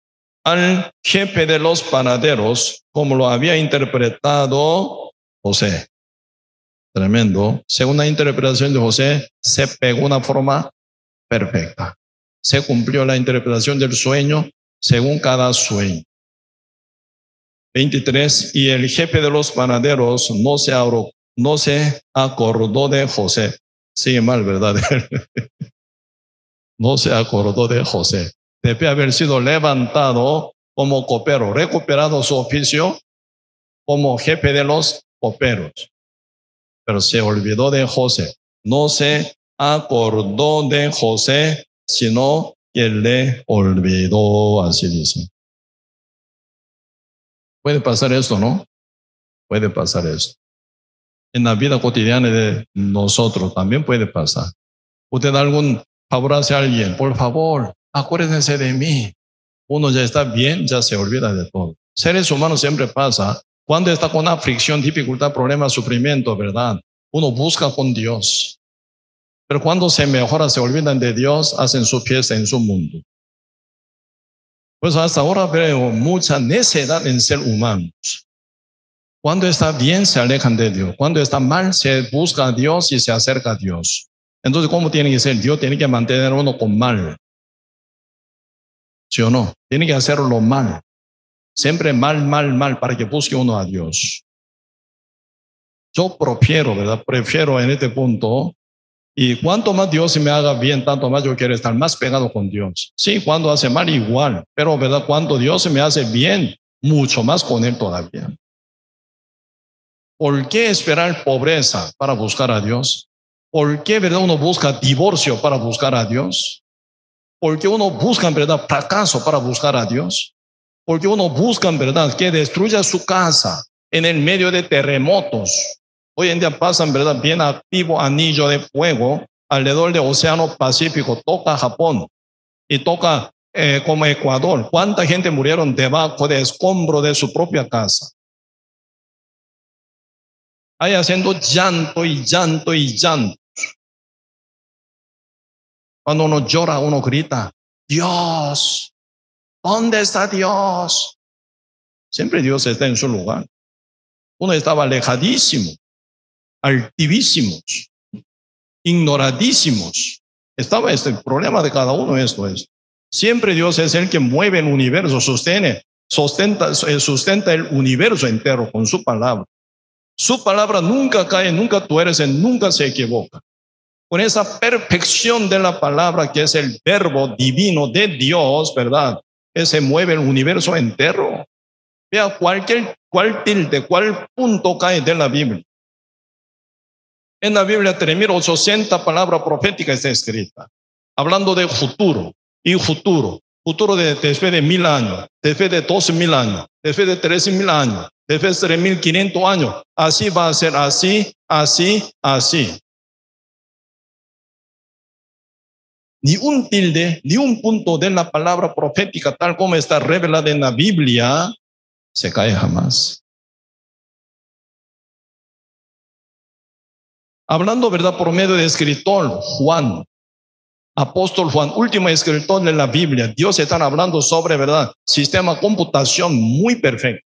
al jefe de los panaderos, como lo había interpretado José. Tremendo. Según la interpretación de José, se pegó una forma perfecta. Se cumplió la interpretación del sueño según cada sueño. 23. Y el jefe de los panaderos no se acordó de José. Sigue mal, ¿verdad? No se acordó de José. Debe haber sido levantado como copero, recuperado su oficio como jefe de los coperos. Pero se olvidó de José. No se acordó de José, sino que le olvidó, así dice. Puede pasar esto, ¿no? Puede pasar esto. En la vida cotidiana de nosotros también puede pasar. Usted da algún favor hacia alguien, por favor, acuérdense de mí. Uno ya está bien, ya se olvida de todo. Seres humanos siempre pasa. Cuando está con aflicción, dificultad, problema, sufrimiento, ¿verdad? Uno busca con Dios. Pero cuando se mejora, se olvidan de Dios, hacen su fiesta en su mundo. Pues hasta ahora veo mucha necedad en ser humanos. Cuando está bien, se alejan de Dios. Cuando está mal, se busca a Dios y se acerca a Dios. Entonces, ¿cómo tiene que ser? Dios tiene que mantener a uno con mal. ¿Sí o no? Tiene que hacerlo mal. Siempre mal, para que busque uno a Dios. Yo prefiero, ¿verdad? Prefiero en este punto. Y cuanto más Dios me haga bien, tanto más yo quiero estar más pegado con Dios. Sí, cuando hace mal igual. Pero, ¿verdad? Cuando Dios me hace bien, mucho más con Él todavía. ¿Por qué esperar pobreza para buscar a Dios? ¿Por qué, verdad, uno busca divorcio para buscar a Dios? ¿Por qué uno busca, en verdad, fracaso para buscar a Dios? ¿Por qué uno busca, en verdad, que destruya su casa en el medio de terremotos? Hoy en día pasan, verdad, bien activo anillo de fuego alrededor del Océano Pacífico, toca Japón y toca como Ecuador. ¿Cuánta gente murieron debajo de escombro de su propia casa? Ahí haciendo llanto y llanto y llanto. Cuando uno llora, uno grita, Dios, ¿dónde está Dios? Siempre Dios está en su lugar. Uno estaba alejadísimo, altivísimos, ignoradísimos. Estaba el problema de cada uno, esto es. Siempre Dios es el que mueve el universo, sustenta el universo entero con su palabra. Su palabra nunca cae, nunca tuerce, nunca se equivoca. Con esa perfección de la palabra que es el verbo divino de Dios, ¿verdad? Que se mueve el universo entero. Vea cuál tilde, cuál punto cae de la Biblia. En la Biblia 3.800 palabras proféticas está escrita, hablando de futuro y futuro después de 1.000 años, después de 12.000 años, después de 13.000 años, después de 3.500 años. Así va a ser, así, así, así. Ni un tilde, ni un punto de la palabra profética, tal como está revelada en la Biblia, se cae jamás. Hablando, ¿verdad?, por medio de escritor Juan, apóstol Juan, último escritor de la Biblia. Dios están hablando sobre, ¿verdad?, sistema de computación muy perfecto.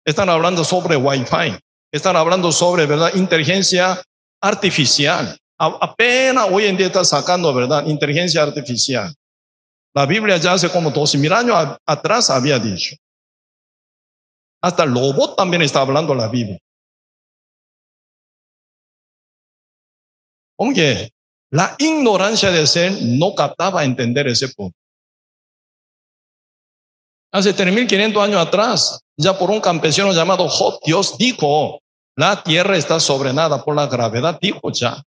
Están hablando sobre Wi-Fi. Están hablando sobre, ¿verdad?, inteligencia artificial. Apenas hoy en día está sacando, ¿verdad?, inteligencia artificial. La Biblia ya hace como 12.000 años atrás había dicho. Hasta el robot también está hablando la Biblia. Aunque la ignorancia de ser no captaba entender ese punto. Hace 3.500 años atrás, ya por un campesino llamado Job, Dios dijo, la tierra está sobrenada por la gravedad, dijo ya.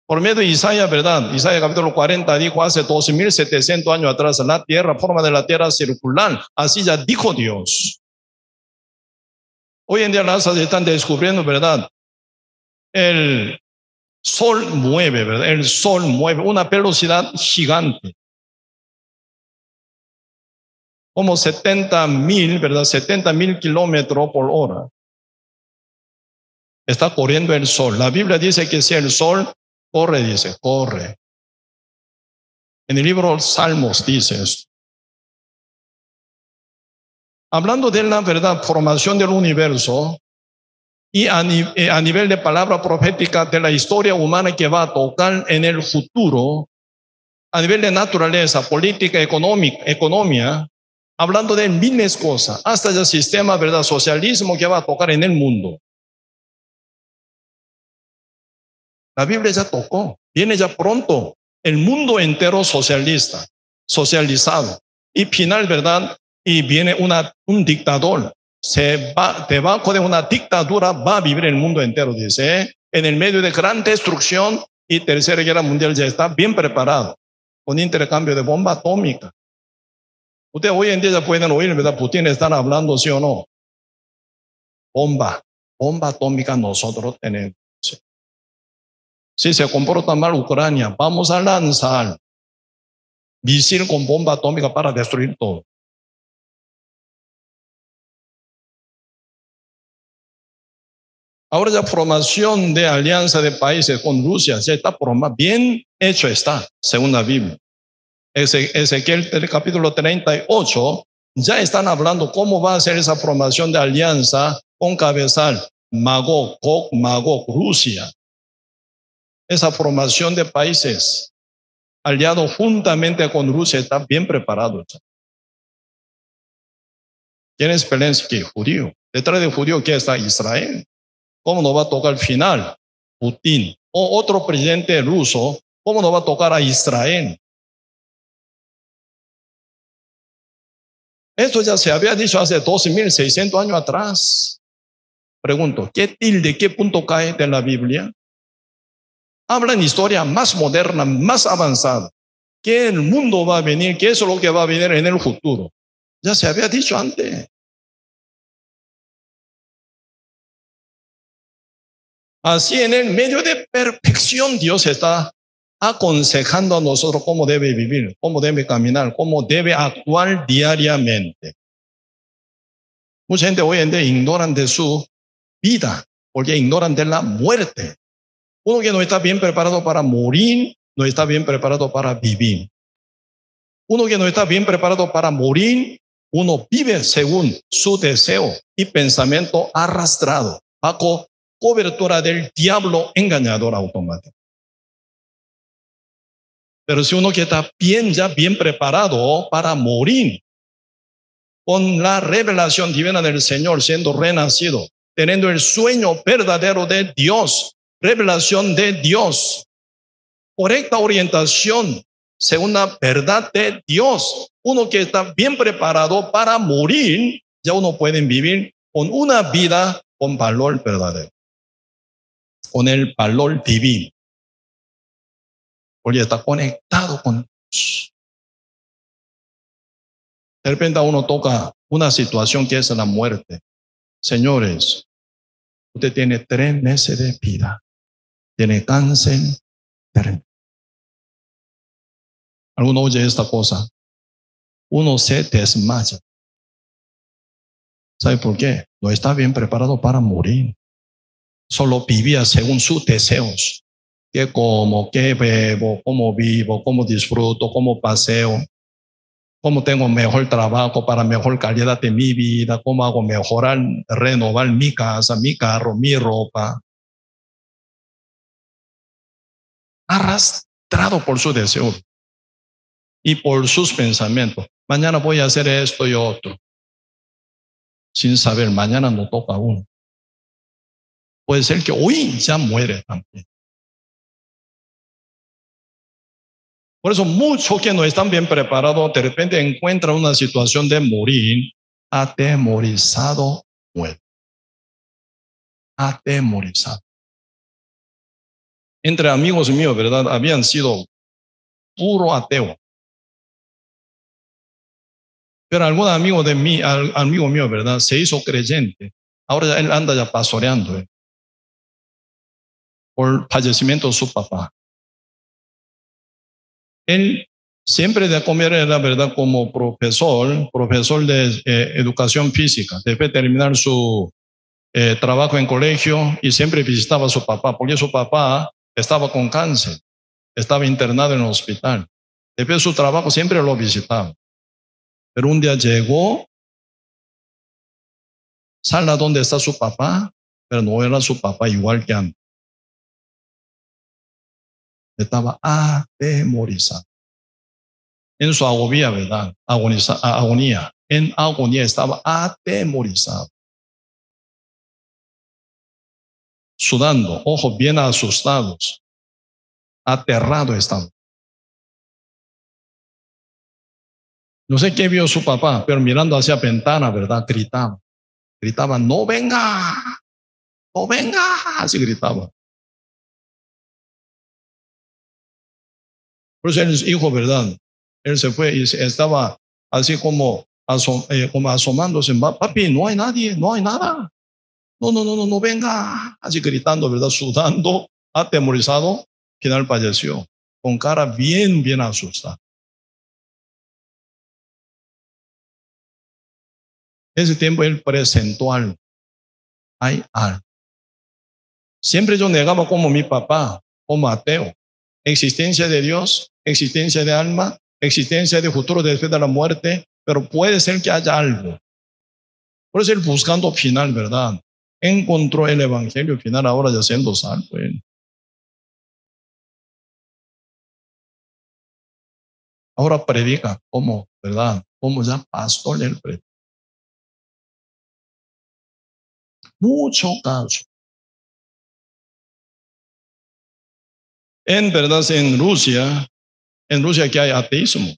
Por medio de Isaías, ¿verdad? Isaías capítulo 40 dijo hace 12.700 años atrás, la tierra, forma de la tierra circular, así ya dijo Dios. Hoy en día las están descubriendo, ¿verdad? El sol mueve, ¿verdad? El sol mueve una velocidad gigante. Como 70.000, ¿verdad? 70.000 kilómetros por hora. Está corriendo el sol. La Biblia dice que si el sol corre, dice, corre. En el libro Salmos dice esto. Hablando de la verdad, formación del universo y a nivel de palabra profética de la historia humana que va a tocar en el futuro, a nivel de naturaleza, política, economía, hablando de miles de cosas, hasta el sistema, ¿verdad?, socialismo que va a tocar en el mundo. La Biblia ya tocó, viene ya pronto el mundo entero socialista, socializado. Y final, ¿verdad? Y viene un dictador. Debajo de una dictadura va a vivir el mundo entero, dice. En el medio de gran destrucción y tercera guerra mundial ya está bien preparado, con intercambio de bomba atómica. Ustedes hoy en día ya pueden oír, ¿verdad? Putin están hablando, ¿sí o no? Bomba atómica nosotros tenemos. Si se comporta mal Ucrania, vamos a lanzar misil con bomba atómica para destruir todo. Ahora ya formación de alianza de países con Rusia ya está bien hecho está, según la Biblia. Ezequiel capítulo 38 ya están hablando cómo va a ser esa formación de alianza con cabezal Magog, Rusia. Esa formación de países aliados juntamente con Rusia está bien preparado. ¿Quién es Zelensky? Judío. Detrás de judío, ¿quién está? Israel. ¿Cómo nos va a tocar al final? Putin. O otro presidente ruso, ¿cómo nos va a tocar a Israel? Esto ya se había dicho hace 12.600 años atrás. Pregunto, ¿qué tilde, qué punto cae de la Biblia? Hablan historia más moderna, más avanzada. Que el mundo va a venir, que eso es lo que va a venir en el futuro. Ya se había dicho antes. Así en el medio de perfección Dios está aconsejando a nosotros cómo debe vivir, cómo debe caminar, cómo debe actuar diariamente. Mucha gente hoy en día ignoran de su vida porque ignoran de la muerte. Uno que no está bien preparado para morir, no está bien preparado para vivir. Uno que no está bien preparado para morir, uno vive según su deseo y pensamiento arrastrado, bajo cobertura del diablo engañador automático. Pero si uno que está ya bien preparado para morir, con la revelación divina del Señor, siendo renacido, teniendo el sueño verdadero de Dios, revelación de Dios, correcta orientación según la verdad de Dios, uno que está bien preparado para morir, ya uno puede vivir con una vida con valor verdadero, con el valor divino, porque está conectado con Dios. De repente uno toca una situación que es la muerte. Señores, usted tiene 3 meses de vida, tiene cáncer terminal. Alguno oye esta cosa, uno se desmaya. ¿Sabe por qué? No está bien preparado para morir. Solo vivía según sus deseos. ¿Qué como? ¿Qué bebo? ¿Cómo vivo? ¿Cómo disfruto? ¿Cómo paseo? ¿Cómo tengo mejor trabajo para mejor calidad de mi vida? ¿Cómo hago mejorar, renovar mi casa, mi carro, mi ropa? Arrastrado por su deseo y por sus pensamientos. Mañana voy a hacer esto y otro. Sin saber, mañana no toca a uno. Puede ser que hoy ya muere también. Por eso muchos que no están bien preparados de repente encuentran una situación de morir, atemorizado muere. Atemorizado. Entre amigos míos, ¿verdad? Habían sido puro ateo. Pero algún amigo de mí, amigo mío, ¿verdad? Se hizo creyente. Ahora él anda ya pastoreando por fallecimiento de su papá. Él siempre de comer era, ¿verdad? Como profesor de educación física. Después de terminar su trabajo en colegio y siempre visitaba a su papá, porque su papá estaba con cáncer, estaba internado en el hospital. Después de su trabajo siempre lo visitaba. Pero un día llegó, sala donde está su papá, pero no era su papá igual que antes. Estaba atemorizado. En su agonía, ¿verdad? Agonía. En agonía estaba atemorizado. Sudando, ojos bien asustados. Aterrado estaba. No sé qué vio su papá, pero mirando hacia la ventana, ¿verdad? Gritaba, no venga, no venga, así gritaba. Por eso el hijo, ¿verdad? Él se fue y estaba así como asomándose. Papi, no hay nadie, no hay nada. No venga. Así gritando, ¿verdad? Sudando, atemorizado. Final falleció, con cara bien asustada. Ese tiempo él presentó algo. Hay algo. Siempre yo negaba como mi papá, como ateo. Existencia de Dios, existencia de alma, existencia de futuro después de la muerte, pero puede ser que haya algo. Por eso él buscando final, ¿verdad? Encontró el evangelio final ahora ya siendo salvo. Ahora predica como, ¿verdad? Como ya pastor él predica. Mucho caso. En verdad, en Rusia que hay ateísmo.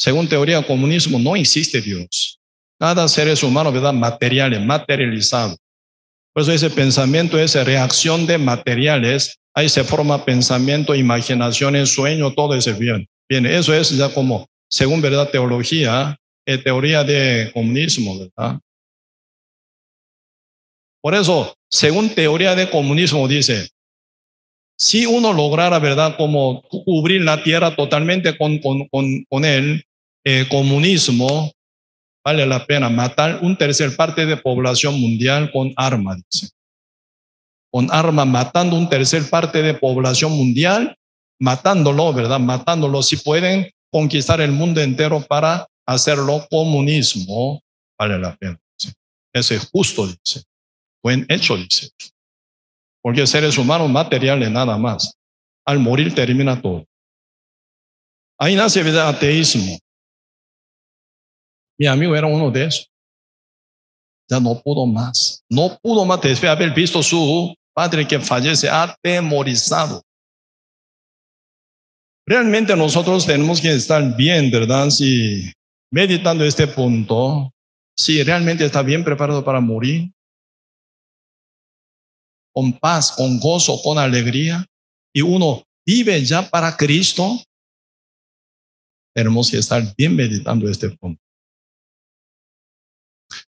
según teoría del comunismo, no existe Dios. Cada ser humano, ¿verdad? Materializado. Por eso ese pensamiento, esa reacción de materiales, ahí se forma pensamiento, imaginaciones, sueño, todo ese bien. Bien, eso es ya como, según verdad, teología, teoría de comunismo, ¿verdad? Por eso, según teoría de comunismo, dice, si uno lograra, ¿verdad?, como cubrir la tierra totalmente con el comunismo, vale la pena matar un tercer parte de población mundial con armas, dice. Con armas, matando un tercer parte de población mundial, matándolo, ¿verdad? Matándolo. Si pueden conquistar el mundo entero para hacerlo comunismo, vale la pena, dice. Ese es justo, dice. Buen hecho, dice. Porque seres humanos materiales nada más. Al morir termina todo. Ahí nace, ¿verdad?, ateísmo. Mi amigo era uno de esos. Ya no pudo más. No pudo más después de haber visto su padre que fallece atemorizado. Realmente nosotros tenemos que estar bien, ¿verdad? Si meditando este punto, si realmente está bien preparado para morir, con paz, con gozo, con alegría, y uno vive ya para Cristo, tenemos que estar bien meditando este punto.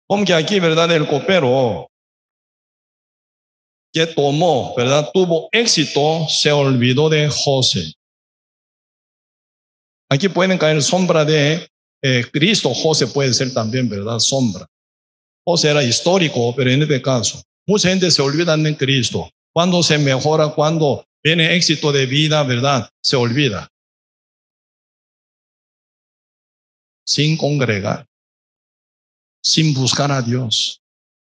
Como que aquí, ¿verdad?, el copero que tomó, ¿verdad?, tuvo éxito, se olvidó de José. Aquí pueden caer sombra de Cristo. José puede ser también, ¿verdad?, sombra. José era histórico, pero en este caso, mucha gente se olvida de Cristo. Cuando se mejora, cuando viene éxito de vida, ¿verdad?, se olvida. Sin congregar, sin buscar a Dios,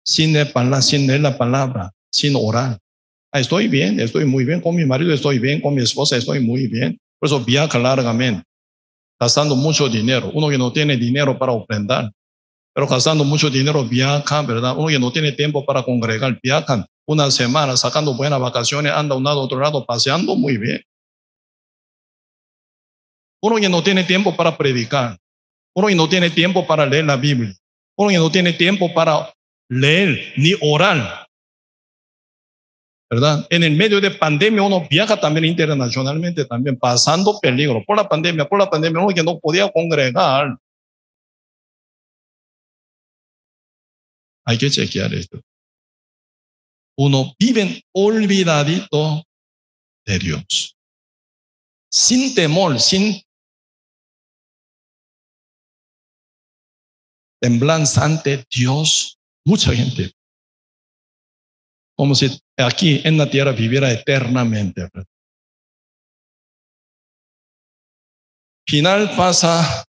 sin leer la palabra, sin orar. Estoy bien, estoy muy bien con mi marido, estoy bien con mi esposa, estoy muy bien. Por eso viaja largamente, gastando mucho dinero. Uno que no tiene dinero para ofrendar, pero gastando mucho dinero viaja, ¿verdad? Uno que no tiene tiempo para congregar, viajan una semana, sacando buenas vacaciones, anda a un lado, a otro lado, paseando muy bien. Uno que no tiene tiempo para predicar, uno que no tiene tiempo para leer la Biblia, uno que no tiene tiempo para leer ni orar, ¿verdad? En el medio de pandemia uno viaja también internacionalmente, también pasando peligro por la pandemia, uno que no podía congregar. Hay que chequear esto. Uno vive olvidadito de Dios, sin temor, sin temblanza ante Dios. Mucha gente, como si aquí en la tierra viviera eternamente. Final pasa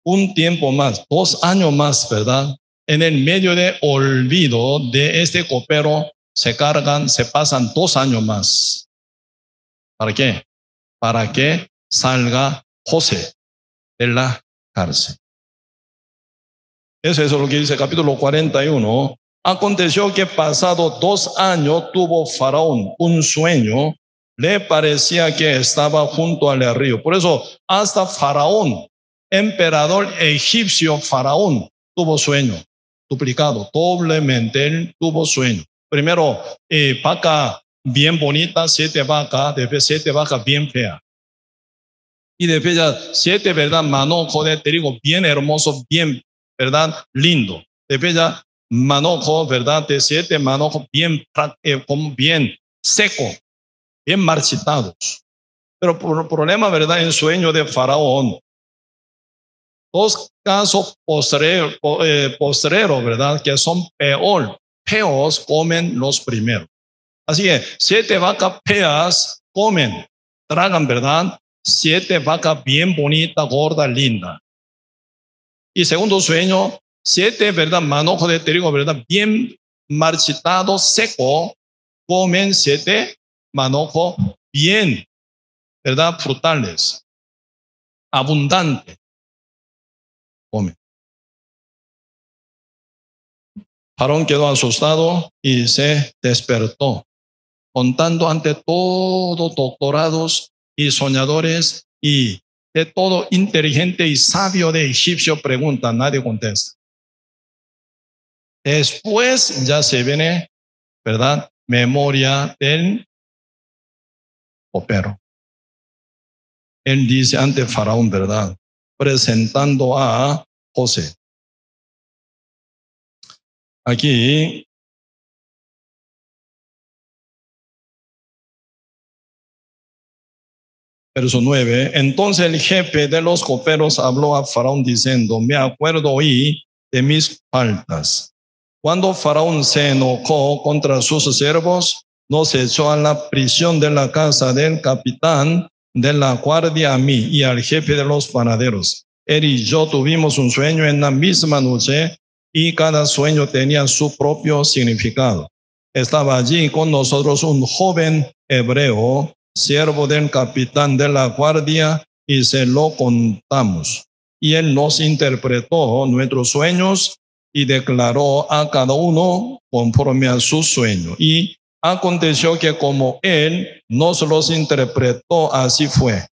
un tiempo más, 2 años más, ¿verdad? En el medio de olvido de este copero se pasan 2 años más. ¿Para qué? Para que salga José de la cárcel. Eso es lo que dice capítulo 41. Aconteció que pasado 2 años tuvo Faraón un sueño, le parecía que estaba junto al río. Por eso hasta Faraón, emperador egipcio Faraón, tuvo sueño, duplicado, doblemente él tuvo sueño. Primero, vaca bien bonita, 7 vacas, después 7 vacas bien feas. Y después ya 7, ¿verdad?, manojo de trigo bien hermoso, bien, ¿verdad?, lindo. Después ya manojo, ¿verdad?, de 7 manojos bien, bien seco, bien marchitados. Pero por el problema, ¿verdad?, en sueño de Faraón, 2 casos postreros, ¿verdad?, que son peos comen los primeros. Así que 7 vacas feas comen, tragan, ¿verdad?, 7 vacas bien bonitas, gordas, lindas. Y segundo sueño, 7, ¿verdad?, manojos de trigo, ¿verdad?, bien marchitado, seco, comen 7 manojos bien, ¿verdad?, frutales, abundantes, comen. Faraón quedó asustado y se despertó, contando ante todos doctorados y soñadores y de todo inteligente y sabio de egipcio pregunta, nadie contesta. Después ya se viene, ¿verdad? Memoria del copero. Él dice ante Faraón, ¿verdad? Presentando a José. Aquí verso 9, entonces el jefe de los coperos habló a Faraón diciendo, me acuerdo hoy de mis faltas. Cuando Faraón se enojó contra sus siervos, nos echó a la prisión de la casa del capitán de la guardia, a mí y al jefe de los panaderos. Él y yo tuvimos un sueño en la misma noche y cada sueño tenía su propio significado. Estaba allí con nosotros un joven hebreo, siervo del capitán de la guardia, y se lo contamos. Y él nos interpretó nuestros sueños y declaró a cada uno conforme a su sueño. Y aconteció que como él nos los interpretó, así fue.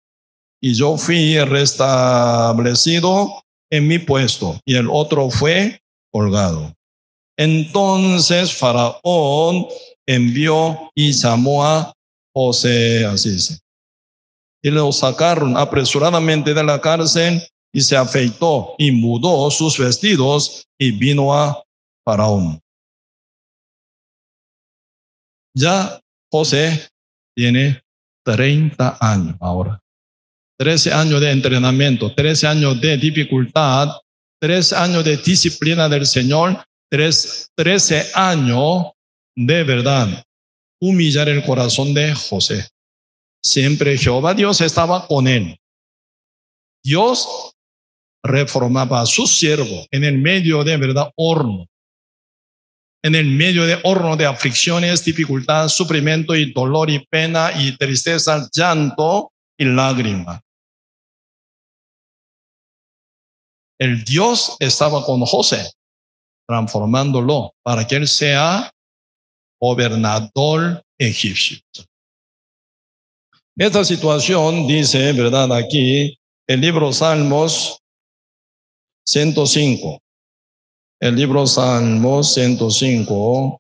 Y yo fui restablecido en mi puesto, y el otro fue colgado. Entonces Faraón envió y llamó a José, así dice, y lo sacaron apresuradamente de la cárcel, y se afeitó y mudó sus vestidos y vino a Faraón. Ya José tiene 30 años ahora. 13 años de entrenamiento, 13 años de dificultad, 13 años de disciplina del Señor, 13 años de verdad, humillar el corazón de José. Siempre Jehová Dios estaba con él. Dios reformaba a su siervo en el medio de verdad horno. En el medio de horno de aflicciones, dificultad, sufrimiento y dolor y pena y tristeza, llanto y lágrima. El Dios estaba con José, transformándolo para que él sea gobernador egipcio. Esta situación dice, ¿verdad? Aquí, el libro Salmos 105. El libro Salmos 105,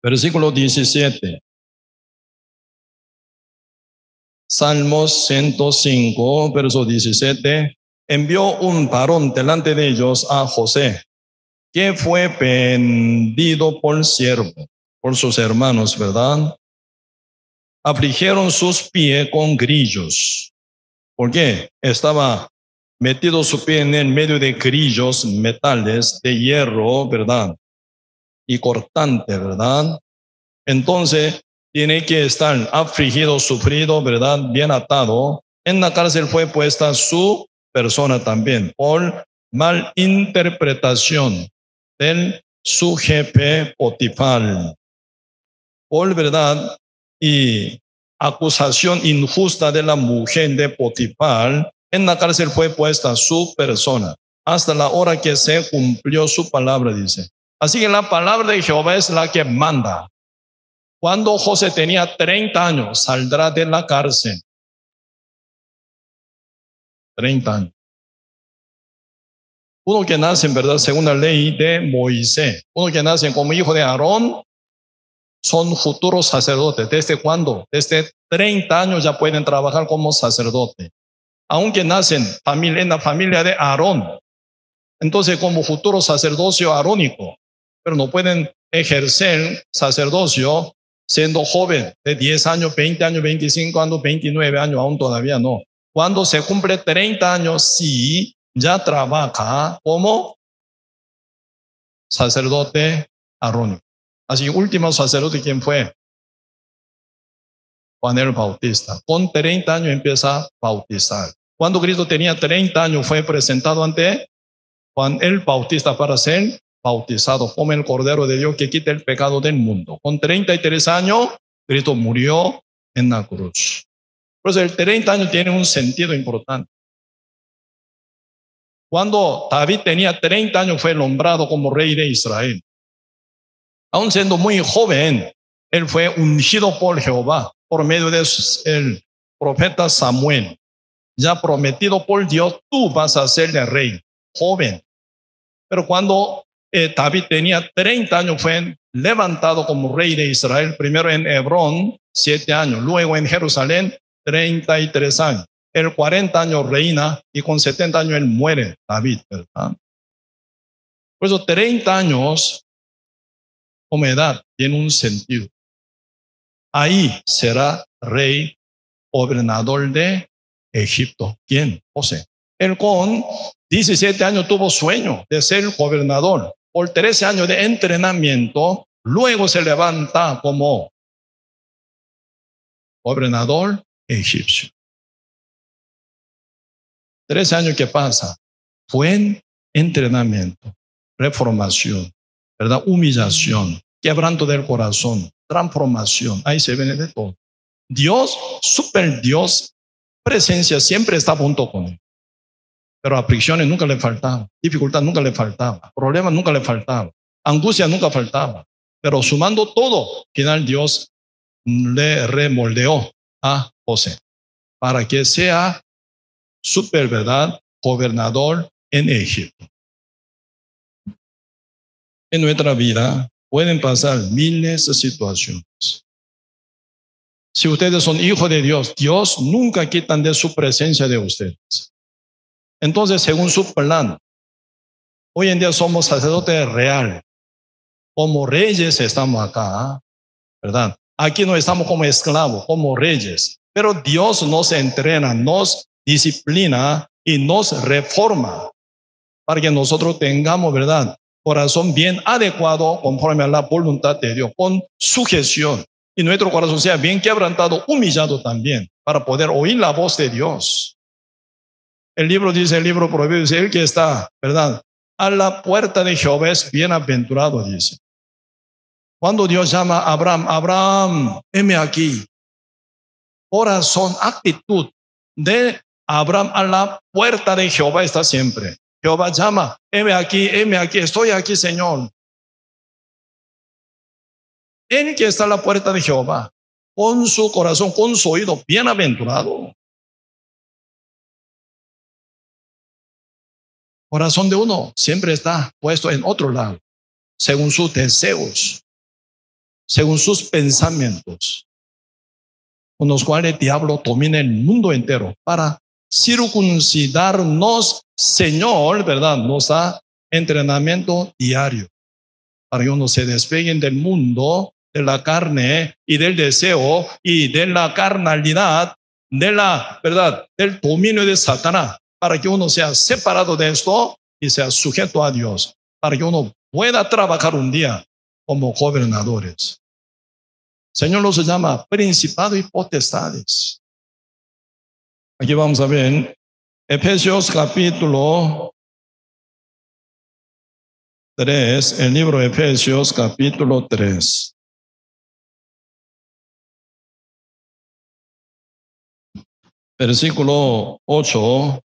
versículo 17. Salmos 105, verso 17. Envió un varón delante de ellos a José, que fue vendido por siervo, por sus hermanos, ¿verdad? Afligieron sus pies con grillos. ¿Por qué? Estaba metido su pie en el medio de grillos, metales de hierro, ¿verdad? Y cortante, ¿verdad? Entonces tiene que estar afligido, sufrido, ¿verdad? Bien atado. En la cárcel fue puesta su persona también por malinterpretación del su jefe Potifar. Por verdad y acusación injusta de la mujer de Potifar, en la cárcel fue puesta su persona hasta la hora que se cumplió su palabra, dice. Así que la palabra de Jehová es la que manda. Cuando José tenía 30 años, saldrá de la cárcel. 30 años. Uno que nace en verdad según la ley de Moisés, uno que nace como hijo de Aarón, son futuros sacerdotes. ¿Desde cuándo? Desde 30 años ya pueden trabajar como sacerdote. Aunque nacen en la familia de Aarón, entonces como futuro sacerdocio arónico, pero no pueden ejercer sacerdocio siendo joven de 10 años, 20 años, 25 años, 29 años, aún todavía no. Cuando se cumple 30 años, sí, ya trabaja como sacerdote arónico. Así, último sacerdote, ¿quién fue? Juan el Bautista. Con 30 años empieza a bautizar. Cuando Cristo tenía 30 años, fue presentado ante Juan el Bautista para ser bautizado como el Cordero de Dios que quita el pecado del mundo. Con 33 años, Cristo murió en la cruz. Por eso el 30 años tiene un sentido importante. Cuando David tenía 30 años, fue nombrado como rey de Israel. Aún siendo muy joven, él fue ungido por Jehová por medio de profeta Samuel, ya prometido por Dios, tú vas a ser el rey, joven. Pero cuando David tenía 30 años, fue levantado como rey de Israel, primero en Hebrón, 7 años, luego en Jerusalén, 33 años. Él 40 años reina y con 70 años él muere, David, ¿verdad? Por eso 30 años como edad tiene un sentido. Ahí será rey, gobernador de Egipto. ¿Quién? José. Él con 17 años tuvo sueño de ser gobernador. Por 13 años de entrenamiento, luego se levanta como gobernador egipcio. 13 años que pasa, fue en entrenamiento, reformación, ¿verdad? Humillación, quebranto del corazón, transformación. Ahí se viene de todo. Dios, super Dios, presencia siempre está junto con él. Pero aflicciones nunca le faltaban, dificultad nunca le faltaba, problemas nunca le faltaban, angustia nunca faltaba. Pero sumando todo, al final Dios le remoldeó a José para que sea super, ¿verdad?, gobernador en Egipto. En nuestra vida pueden pasar miles de situaciones. Si ustedes son hijos de Dios, Dios nunca quitan de su presencia de ustedes. Entonces, según su plan, hoy en día somos sacerdotes reales. Como reyes estamos acá, ¿verdad? Aquí no estamos como esclavos, como reyes. Pero Dios nos entrena, nos disciplina y nos reforma para que nosotros tengamos, ¿verdad?, corazón bien adecuado conforme a la voluntad de Dios, con sujeción. Y nuestro corazón sea bien quebrantado, humillado también, para poder oír la voz de Dios. El libro dice, el libro prohibido, dice, el que está, ¿verdad?, a la puerta de Jehová es bienaventurado, dice. Cuando Dios llama a Abraham, Abraham, heme aquí. Corazón, actitud de Abraham a la puerta de Jehová está siempre. Jehová llama, heme aquí, estoy aquí, Señor. El que está a la puerta de Jehová, con su corazón, con su oído, bienaventurado. Corazón de uno siempre está puesto en otro lado, según sus deseos, según sus pensamientos, con los cuales el diablo domina el mundo entero para circuncidarnos. Señor, ¿verdad?, nos da entrenamiento diario para que uno se despegue del mundo, de la carne y del deseo y de la carnalidad, de la, ¿verdad?, del dominio de Satanás, para que uno sea separado de esto y sea sujeto a Dios, para que uno pueda trabajar un día como gobernadores. Señor los llama principados y potestades. Aquí vamos a ver Efesios capítulo 3, el libro de Efesios capítulo 3. Versículo 8.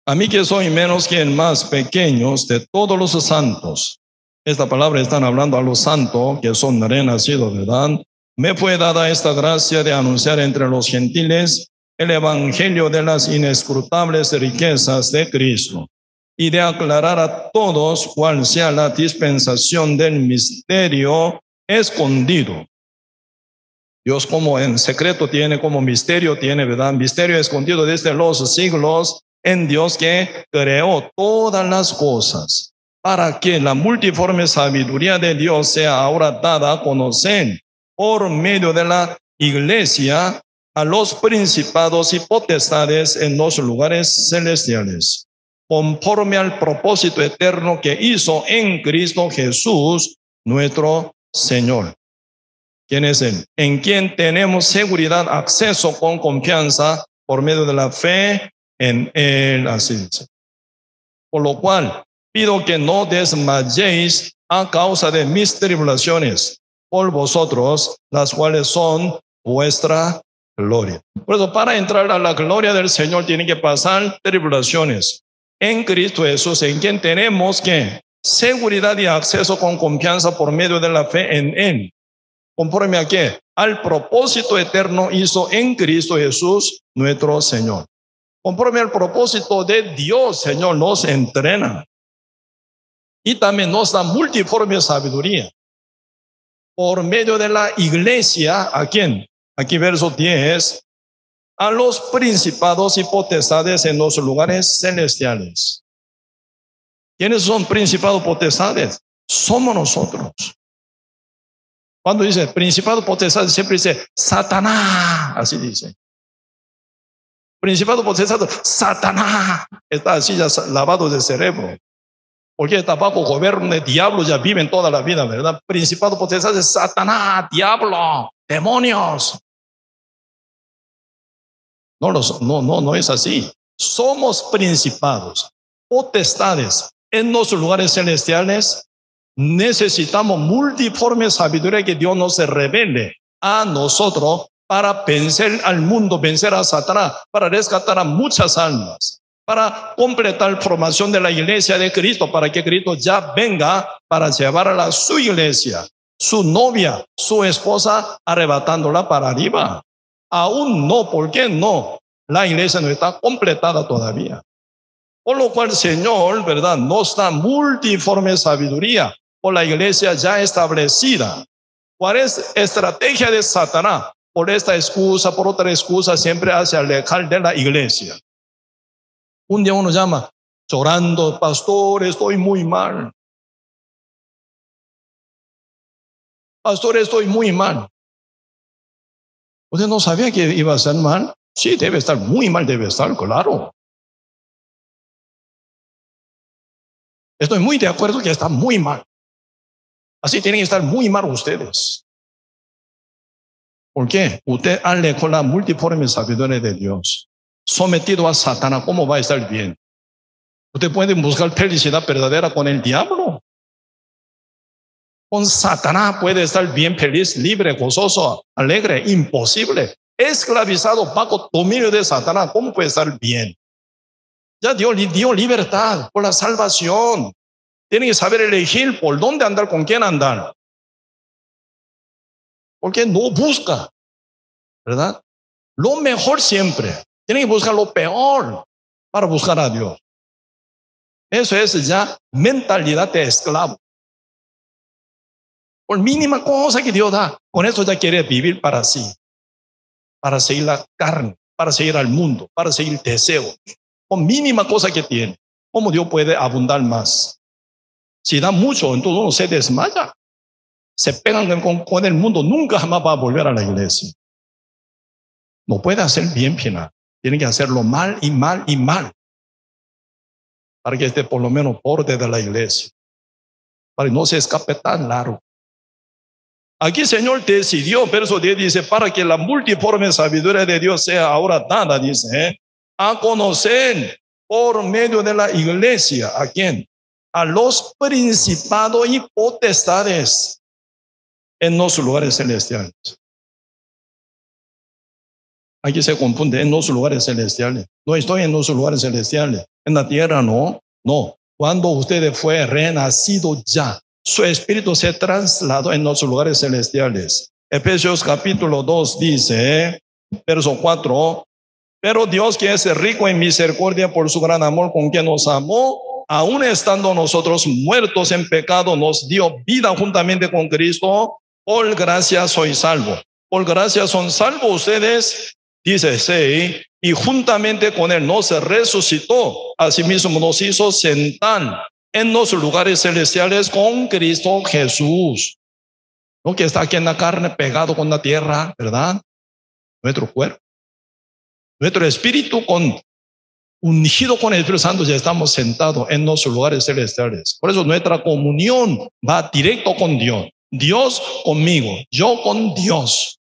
A mí que soy menos que el más pequeño de todos los santos. Esta palabra están hablando a los santos que son renacidos, ¿verdad? Me fue dada esta gracia de anunciar entre los gentiles el evangelio de las inescrutables riquezas de Cristo y de aclarar a todos cuál sea la dispensación del misterio escondido. Dios como en secreto tiene, como misterio tiene, ¿verdad? Misterio escondido desde los siglos en Dios que creó todas las cosas, para que la multiforme sabiduría de Dios sea ahora dada a conocer por medio de la iglesia a los principados y potestades en los lugares celestiales, conforme al propósito eterno que hizo en Cristo Jesús, nuestro Señor. ¿Quién es Él? En quien tenemos seguridad, acceso con confianza por medio de la fe en Él. Así dice. Por lo cual, pido que no desmayéis a causa de mis tribulaciones por vosotros, las cuales son vuestra gloria. Por eso, para entrar a la gloria del Señor, tienen que pasar tribulaciones. En Cristo Jesús, en quien tenemos que seguridad y acceso con confianza por medio de la fe en Él. ¿Conforme a qué? al propósito eterno hizo en Cristo Jesús nuestro Señor. Conforme al propósito de Dios, Señor, nos entrena y también nos da multiforme sabiduría por medio de la iglesia. ¿A quién? Aquí verso 10, a los principados y potestades en los lugares celestiales. ¿Quiénes son principados y potestades? Somos nosotros. Cuando dice principado, potestades, siempre dice Satanás, así dice. Principado, potestad, Satanás. Está así ya lavado de cerebro. Porque está bajo gobierno de diablo, ya viven toda la vida, ¿verdad? Principado, potestad de Satanás, diablo, demonios. No es así. Somos principados, potestades en los lugares celestiales. Necesitamos multiforme sabiduría que Dios nos revele a nosotros para vencer al mundo, vencer a Satanás, para rescatar a muchas almas, para completar la formación de la iglesia de Cristo, para que Cristo ya venga para llevar a su iglesia, su novia, su esposa, arrebatándola para arriba. Aún no, ¿por qué no? La iglesia no está completada todavía. Por lo cual el Señor, ¿verdad?, nos da multiforme sabiduría por la iglesia ya establecida. ¿Cuál es la estrategia de Satanás? Por esta excusa, por otra excusa, siempre hace alejar de la iglesia. Un día uno llama llorando, pastor, estoy muy mal. Pastor, estoy muy mal. ¿Usted no sabía que iba a estar mal? Sí, debe estar muy mal, debe estar, claro. Estoy muy de acuerdo que está muy mal. Así tienen que estar muy mal ustedes. ¿Por qué? Usted alejó la multiforme sabiduría de Dios. Sometido a Satanás, ¿cómo va a estar bien? Usted puede buscar felicidad verdadera con el diablo. Con Satanás puede estar bien, feliz, libre, gozoso, alegre. Imposible. Esclavizado bajo dominio de Satanás, ¿cómo puede estar bien? Ya Dios dio libertad por la salvación. Tienen que saber elegir por dónde andar, con quién andar. Porque no busca, ¿verdad?, lo mejor siempre. Tienen que buscar lo peor para buscar a Dios. Eso es ya mentalidad de esclavo. Por mínima cosa que Dios da, con eso ya quiere vivir para sí, para seguir la carne, para seguir al mundo, para seguir el deseo. Con mínima cosa que tiene, ¿cómo Dios puede abundar más? Si da mucho, entonces uno se desmaya. Se pegan con el mundo, nunca jamás va a volver a la iglesia. No puede hacer bien final. Tiene que hacerlo mal y mal y mal, para que esté por lo menos borde de la iglesia, para que no se escape tan largo. Aquí el Señor decidió, verso 10 dice, para que la multiforme sabiduría de Dios sea ahora dada, dice, a conocer por medio de la iglesia. ¿A quién? A los principados y potestades en los lugares celestiales. Aquí se confunde, en los lugares celestiales. No estoy en los lugares celestiales. En la tierra no. Cuando usted fue renacido ya, su espíritu se trasladó en los lugares celestiales. Efesios capítulo 2 dice, verso 4, pero Dios, que es rico en misericordia por su gran amor con que nos amó, aun estando nosotros muertos en pecado, nos dio vida juntamente con Cristo. Por gracia soy salvo. Por gracia son salvos ustedes, dice 6, y juntamente con Él nos resucitó. Asimismo nos hizo sentar en los lugares celestiales con Cristo Jesús. No que está aquí en la carne pegado con la tierra, ¿verdad? Nuestro cuerpo. Nuestro espíritu ungido con el Espíritu Santo, ya estamos sentados en los lugares celestiales. Por eso nuestra comunión va directo con Dios. Dios conmigo, yo con Dios.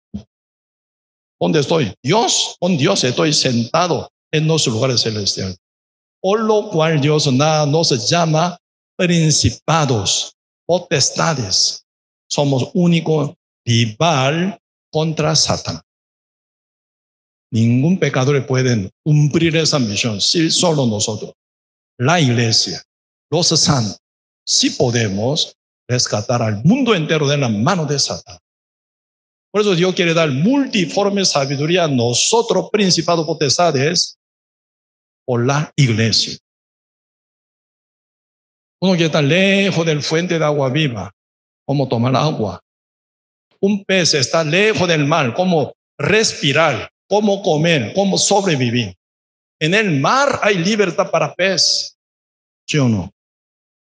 ¿Dónde estoy? Dios, con Dios estoy sentado en los lugares celestiales. Por lo cual Dios nos llama principados, potestades. Somos único rival contra Satanás. Ningún pecador puede cumplir esa misión, si solo nosotros. La iglesia, los santos, si podemos rescatar al mundo entero de la mano de Satanás. Por eso Dios quiere dar multiforme sabiduría a nosotros, principados, potestades, por la iglesia. Uno que está lejos del fuente de agua viva, ¿cómo tomar agua? Un pez está lejos del mar, ¿cómo respirar? ¿Cómo comer? ¿Cómo sobrevivir? En el mar hay libertad para pez, ¿sí o no?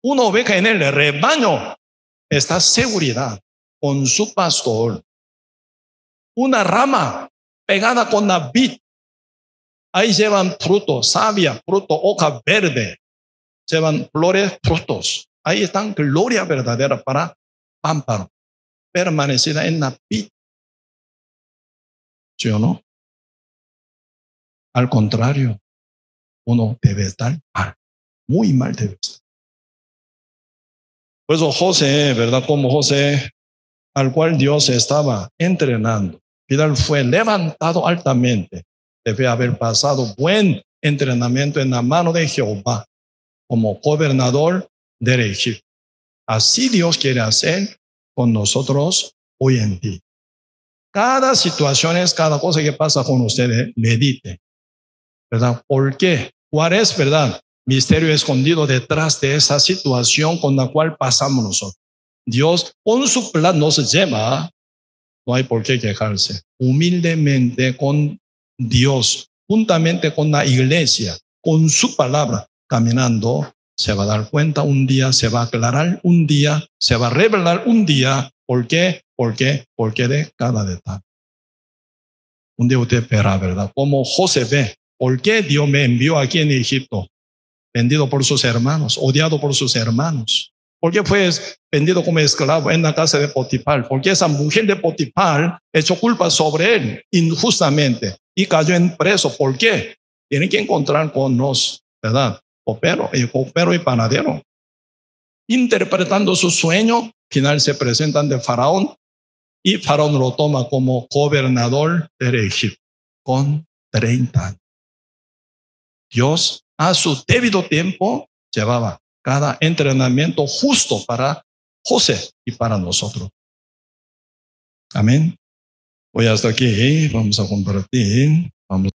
Una oveja en el rebaño está seguridad con su pastor. Una rama pegada con la vid, ahí llevan fruto, savia, fruto, hoja verde, llevan flores, frutos. Ahí están gloria verdadera para pámpano, permanecida en la vid, ¿sí o no? Al contrario, uno debe estar mal, muy mal debe estar. Por eso José, ¿verdad? Como José, al cual Dios estaba entrenando, Fidel fue levantado altamente. Debe haber pasado buen entrenamiento en la mano de Jehová como gobernador del Egipto. Así Dios quiere hacer con nosotros hoy en día. Cada situación, cada cosa que pasa con ustedes, medite, ¿verdad? ¿Por qué? ¿Cuál es, verdad? Misterio escondido detrás de esa situación con la cual pasamos nosotros. Dios con su plan nos lleva, no hay por qué quejarse, humildemente con Dios, juntamente con la iglesia, con su palabra, caminando, se va a dar cuenta un día, se va a aclarar un día, se va a revelar un día. ¿Por qué? ¿Por qué? Porque de cada detalle. Un día usted verá, ¿verdad? Como José ve, ¿por qué Dios me envió aquí en Egipto? Vendido por sus hermanos, odiado por sus hermanos. ¿Por qué fue vendido como esclavo en la casa de Potifar? Porque esa mujer de Potifar echó culpa sobre él injustamente y cayó en preso. ¿Por qué? Tienen que encontrar con nos, ¿verdad? Copero y panadero. Interpretando su sueño, al final se presentan de Faraón y Faraón lo toma como gobernador de Egipto con 30 años. Dios a su debido tiempo llevaba cada entrenamiento justo para José y para nosotros. Amén. Hoy hasta aquí vamos a compartir. Vamos